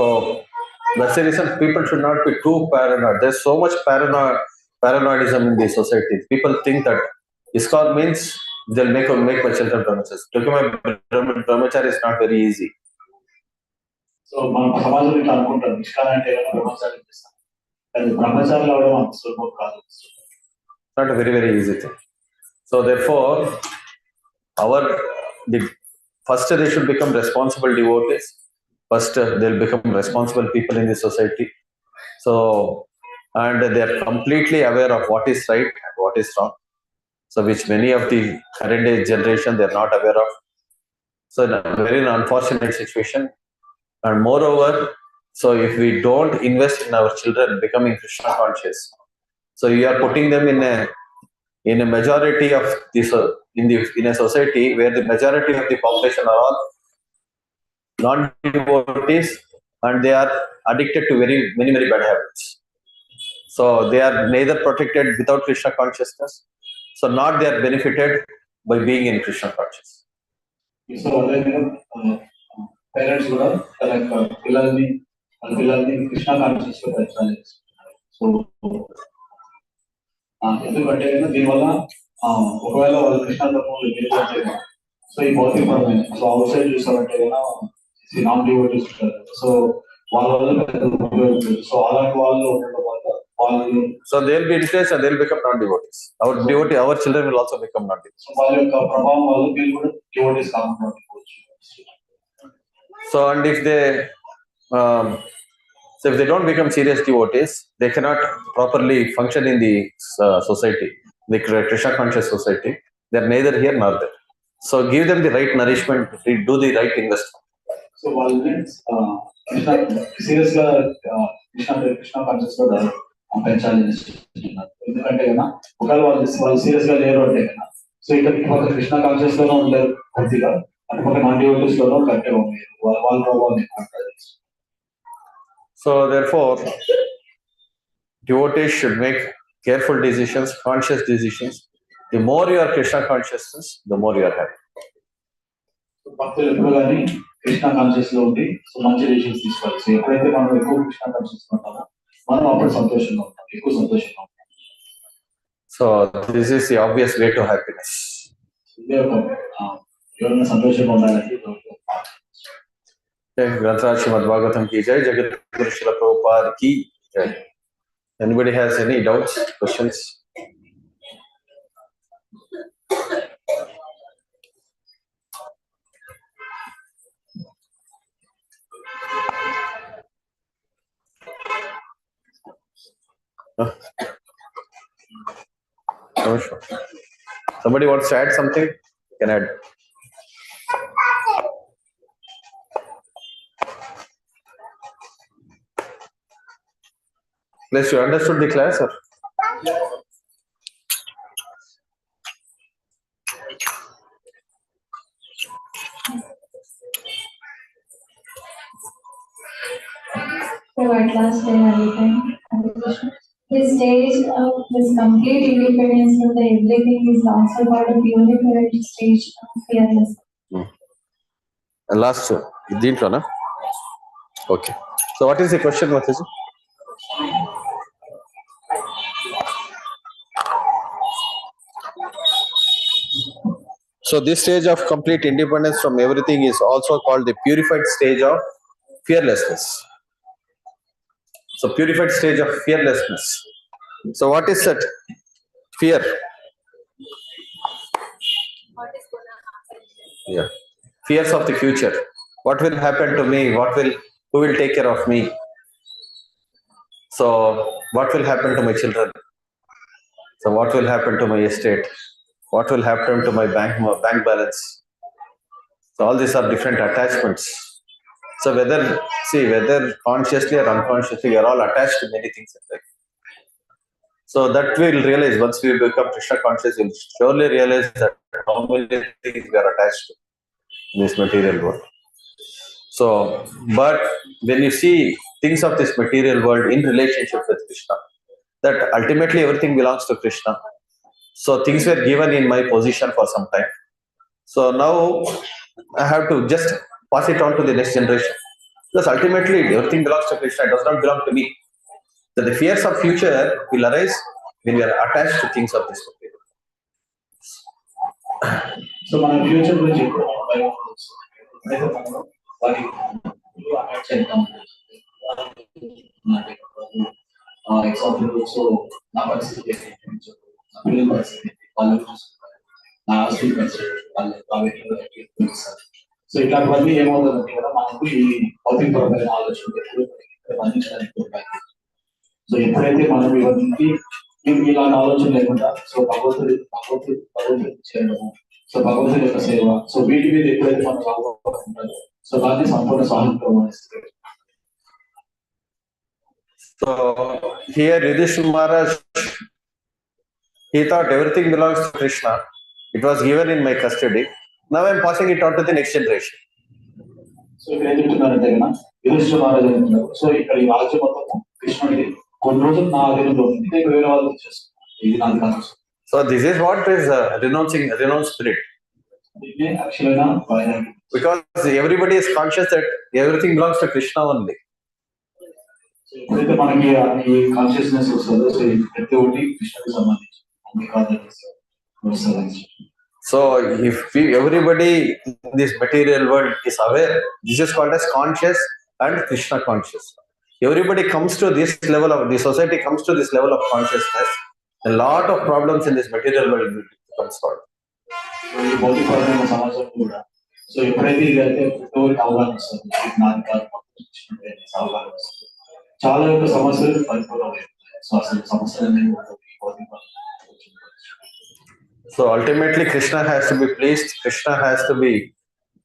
[SPEAKER 1] that's the reason people should not be too paranoid. There's so much paranoidism in the society. People think that ISKCON means they'll make my children brahmacharis. To become a brahmachari is not very easy.
[SPEAKER 2] So మన సమాజంలో ఇట్లా అనుకుంటారు, ISKCON అంటే బ్రహ్మచారి చేస్తాం, అది బ్రహ్మచారులు అవడం అంత సులభం కాదు.
[SPEAKER 1] Not a very, very easy thing. So therefore, first they should become responsible devotees. First, they'll become responsible people in the society. So, and they are completely aware of what is right and what is wrong. So, which many of the current age generation they are not aware of. So, in a very unfortunate situation. And moreover, so if we don't invest in our children becoming Krishna conscious, so you are putting them in a majority of this in a society where the majority of the population are all non-devotees and they are addicted to many bad habits. So they are neither protected without Krishna consciousness, so not they are benefited by being in Krishna consciousness.
[SPEAKER 2] So parents కూడా పిల్లల్ని Krishna conscious లో పెంచాలి. So ఎందుకంటే దీనివల్ల ఒకవేళ వాళ్ళు కృష్ణ తత్వంలో వెళ్ళిపోతే, సో ఈ భౌతికపరమైన సో అవుట్ సైడ్ చూసారంటే నాన్ డివోటీస్ ఉంటారు, సో వాళ్ళ వల్ల సో అలాంటి వాళ్ళు ఉండడం వల్ల వాళ్ళు
[SPEAKER 1] so they'll be influenced and they'll become non-devotees. Our children will also become non-devotees.
[SPEAKER 2] So వాళ్ళ యొక్క ప్రభావం వల్ల వీళ్ళు కూడా డివోటీస్ కాకుండా ఉండిపోవచ్చు.
[SPEAKER 1] So and if they don't become serious devotees, they cannot properly function in the society, the Krishna conscious society. They are neither here nor there. So give them the right nourishment, do the right investment.
[SPEAKER 2] So వాళ్ళని serious గా Krishna conscious లో పెంచాలి. ఎందుకంటే కదా ఒకవేళ వాళ్ళు serious గా లేరు అంటే కదా, సో ఇక్కడ కృష్ణ కాన్షియస్ లోనే ఉండలేరు పూర్తిగా, అటుపక్క నాన్ డివోటీస్ లోనూ కరెక్ట్గా ఉండేది వాళ్ళ ప్రభావం ఎక్కువ.
[SPEAKER 1] So therefore, devotees should make careful decisions, conscious decisions. The more you are Krishna consciousness, the more you are happy.
[SPEAKER 2] భక్తులు ఎప్పుడు కానీ కృష్ణ కాన్షియస్ లో ఉండి సో మంచి డిసిషన్స్ తీసుకోవాలి. సో ఎప్పుడైతే మనం ఎక్కువ కృష్ణ కాన్షియస్ ఉంటామో మనం అప్పుడు సంతోషంగా ఉంటాం, ఎక్కువ సంతోషంగా ఉంటాం.
[SPEAKER 1] So this is the obvious way to happiness.
[SPEAKER 2] ఎవరైనా సంతోషంగా ఉండాలంటే
[SPEAKER 1] Srimad Bhagavatham ki jai, Jagat Guru Srila Prabhupada ki jai. Anybody has any doubts, questions? No, sure. Somebody wants to add something? You can add. Please, you understood the class, or?
[SPEAKER 3] So at last day everything. This stage of this complete independence from the everything is also called a purified stage of fearless.
[SPEAKER 1] Last, దీంట్లో నా? Okay. So what is the question, Mataji? So this stage of complete independence from everything is also called the purified stage of fearlessness. So purified stage of fearlessness. So what is that? Fear.
[SPEAKER 3] What is going to happen?
[SPEAKER 1] Yeah. Fears of the future. What will happen to me? What will who will take care of me? So what will happen to my children? So what will happen to my estate? What will happen to my bank balance? So all these are different attachments. So whether consciously or unconsciously, we are all attached to many things in life. So that we'll realize once we become Krishna conscious, we'll surely realize that how many things we are attached to in this material world. So, but when you see things of this material world in relationship with Krishna, that ultimately everything belongs to Krishna. So things were given in my possession for some time. So now I have to just pass it on to the next generation. Because ultimately everything belongs to Krishna, it does not belong to me. So the fears of future will arise when we are attached to things of this material.
[SPEAKER 2] So మన future గురించి ఎక్కువ example so నా పరిస్థితి నా పిల్లల పరిస్థితి వాళ్ళు నా హాస్టల్ పరిస్థితి వాళ్ళు సో ఇట్లాంటివన్నీ ఏమవుతుందంటే కదా మనకు ఈ భౌతికపరమైన ఆలోచనలు బంధించడానికి ఉంటాయి. సో ఎప్పుడైతే మనం ఇవన్నీ ఇలాంటి ఆలోచన లేకుండా సో భగవంతుడి చేయడము, సో భగవంతుడి యొక్క సేవ, సో వీటి మీద ఎప్పుడైతే మనం అవగాహన ఉంటుందో సో దాన్ని సంపూర్ణ స్వాతంత్రం ఇస్తుంది.
[SPEAKER 1] So here Yudhishthira Maharaj, he thought everything belongs to Krishna. It was given in my custody. Now I am passing it on to the next generation.
[SPEAKER 2] So ఇక్కడ ఏం చెప్తున్నారంటే కదా యుధిష్ఠిర మహారాజు అంటున్నారు, సో ఇక్కడ ఈ రాజ్యం మొత్తం కృష్ణుడికి కొన్ని రోజులు నా అధీనంలో ఉంది, ఇంకా వేరే వాళ్ళు చేస్తున్నారు, ఇది నాది కాదు.
[SPEAKER 1] So this is what is renounced spirit. Because everybody is conscious that everything belongs to Krishna only.
[SPEAKER 2] ఎప్పుడైతే మనకి ఈ కాన్షియస్నెస్ వస్తుందో సో ప్రతి ఒక్కటి కృష్ణుడికి సంబంధించి.
[SPEAKER 1] So if everybody in this material world is aware, this is called as conscious and Krishna conscious. Everybody comes to this level of, the society comes to this level of consciousness, a lot of problems in this material world will become solved.
[SPEAKER 2] ఈ భౌతికపరమైన సమాజం కూడా so ఎప్పుడైతే ఇదైతే ప్రతి ఒక్కరికి అవగాహన వస్తుంది, అవగాహన వస్తుంది, చాలా యొక్క సమస్యలు పరిపూర్ణమవుతాయి. సో అసలు సమస్యలన్నీ
[SPEAKER 1] So ultimately Krishna has to be pleased. Krishna has to be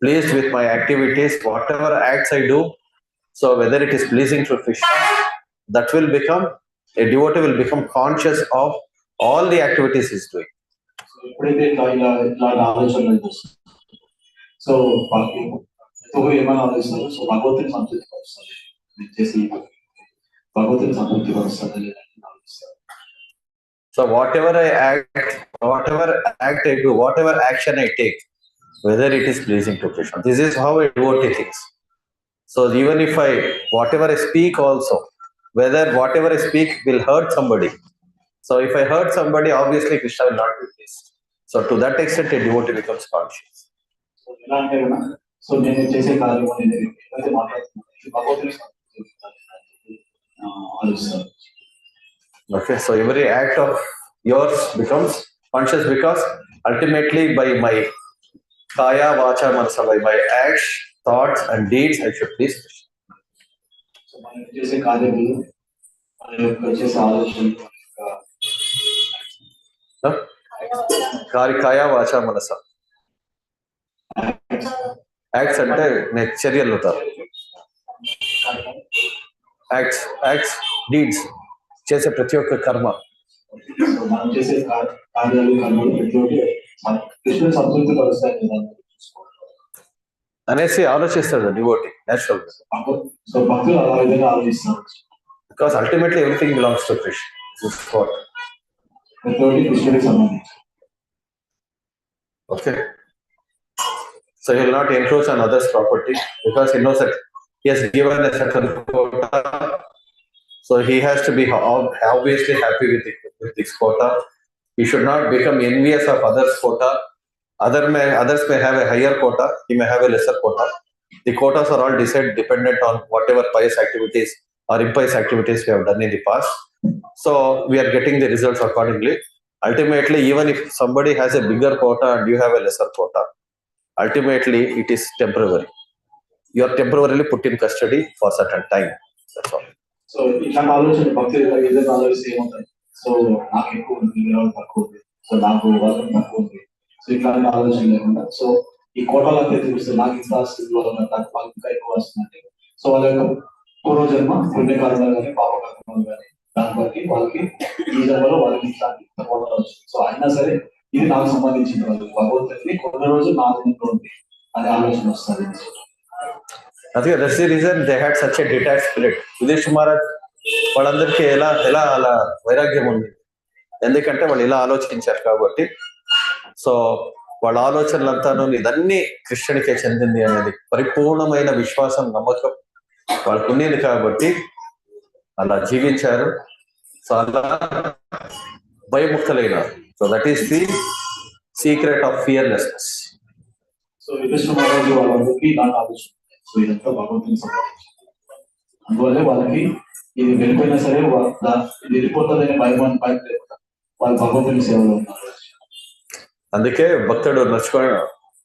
[SPEAKER 1] pleased with my activities, whatever acts I do. So whether it is pleasing to Krishna, that will become, a devotee will become conscious of all the activities he is doing.
[SPEAKER 2] ఎప్పుడైతే ఇట్లా ఆలోచనలు వస్తుంది so ఏమైనా ఆలోచిస్తారు, so భగవంతుని సంతృప్తి పరుస్తుంది, చేసి భగవంతుని సంతృప్తి పరుస్తుంది లేదని ఆలోచిస్తారు.
[SPEAKER 1] So whatever act I do, whatever action I take, whether it is pleasing to Krishna, this is how a devotee thinks. So even if whatever I speak also, whether whatever I speak will hurt somebody. So if I hurt somebody, obviously Krishna will not be pleased. So to that extent, a devotee becomes conscious.
[SPEAKER 2] ఎలా అంటే so నేను చేసే కార్యం అనేది ఏదైతే మాట్లాడుతున్నాను భగవంతుని ఆలోచిస్తాను.
[SPEAKER 1] Okay, so every act of yours becomes conscious because ultimately by my kaya, vacha, manasa, by my acts, thoughts and deeds, I should please Krishna.
[SPEAKER 2] So మనం చేసే కార్యములు మన యొక్క చేసే ఆలోచనలు
[SPEAKER 1] kaya, vacha, manasa. Acts అంటే చర్యలు అవుతారు. Acts, deeds. చేసే ప్రతి ఒక్క కర్మ
[SPEAKER 2] మనం చేసే కార్యాలు కర్మలు ప్రతి ఒక్కటి కృష్ణుని సంతృప్తి పరుస్తాయి
[SPEAKER 1] అనేసి ఆలోచిస్తాడు డివోటీ నేచురల్.
[SPEAKER 2] సో భక్తులు అలా విధంగా ఆలోచిస్తారు.
[SPEAKER 1] Because ultimately everything belongs to Krishna.
[SPEAKER 2] ప్రతి ఒక్కటి కృష్ణుడికి సంబంధించి.
[SPEAKER 1] Okay. So he will not encroach on others' property because he knows that he has given a certain quota. So he has to be obviously happy with this quota. He should not become envious of others' quota. Others may have a higher quota. He may have a lesser quota. The quotas are all dependent on whatever pious activities or impious activities we have done in the past. So we are getting the results accordingly. Ultimately, even if somebody has a bigger quota and you have a lesser quota, ultimately it is temporary. you are temporarily put in custody for certain time. That's all.
[SPEAKER 2] So ఇట్లాంటి ఆలోచన భక్తి ఏదైనా ఆలోచిస్తే ఏముంటుంది, so నాకు ఎక్కువ ఉంది, వాళ్ళు తక్కువ ఉంది, సో నాకు వాళ్ళకి తక్కువ ఉంది, సో ఇట్లాంటి ఆలోచన లేకుండా సో ఈ కోటాలంతా చూస్తే నాకు ఇంత వస్తుంది, నాకు వాళ్ళకి ఇంకా ఎక్కువ వస్తుందంటే సో వాళ్ళ యొక్క పూర్వజన్మ పుణ్యకారణాలు కానీ పాపకర్మాలు కానీ దాన్ని బట్టి వాళ్ళకి ఈ జన్మలో వాళ్ళకి ఇట్లాంటి కోటాలు వచ్చింది. సో అయినా సరే ఇది నాకు సంబంధించిన వాళ్ళు భగవంతుడిని కొన్ని రోజులు నా జన్మలో ఉంది అనే ఆలోచన వస్తుంది.
[SPEAKER 1] అందుకే that's the reason they had such a detach spirit. Yudhishthira Maharaj వాళ్ళందరికీ ఎలా అలా వైరాగ్యం ఉంది, ఎందుకంటే వాళ్ళు ఇలా ఆలోచించారు కాబట్టి. సో వాళ్ళ ఆలోచనలంతాను ఇదన్నీ కృష్ణునికే చెందింది అనేది పరిపూర్ణమైన విశ్వాసం, నమ్మకం వాళ్ళకు ఉండేది కాబట్టి అలా జీవించారు. సో అలా భయముక్తులైనారు. So that is the secret of fearlessness.
[SPEAKER 2] So Yudhishthira మహారాజు వాళ్ళందరికీ నాకు ఆలోచన, సో ఇదంతా భగవంతుని సంబంధించి, అందువల్లే వాళ్ళకి ఇది వెళ్ళిపోయినా సరే ఇది వెళ్ళిపోతుందని భయం లేకుండా వాళ్ళు భగవంతుని సేవలో ఉన్నారు.
[SPEAKER 1] అందుకే భక్తుడు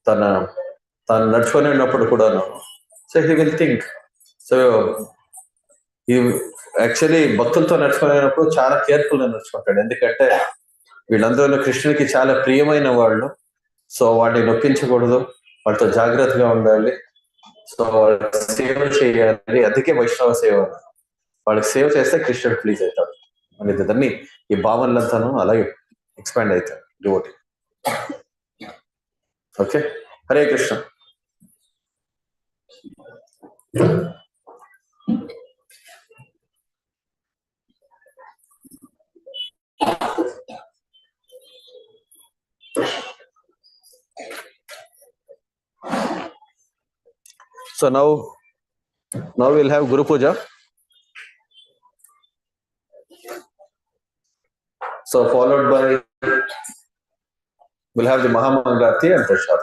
[SPEAKER 1] తను నడుచుకొని ఉన్నప్పుడు కూడాను so he will think. So actually భక్తులతో నడుచుకునేటప్పుడు చాలా కేర్ఫుల్ గా నడుచుకుంటాడు, ఎందుకంటే వీళ్ళందరూ కృష్ణునికి చాలా ప్రియమైన వాళ్ళు. సో వాడిని నొప్పించకూడదు, వాళ్ళతో జాగ్రత్తగా ఉండాలి, సో సేవ చేయాలి. అందుకే వైష్ణవ సేవ, వాళ్ళకి సేవ చేస్తే కృష్ణుడు ప్లీజ్ అవుతాడు అనేది దాన్ని ఈ భావనలంతాను అలాగే ఎక్స్పాండ్ అవుతాడు devotee. Okay, Hare Krishna. So now we'll have Guru Puja. So followed by we'll have the Mahamangalarti and Prasad.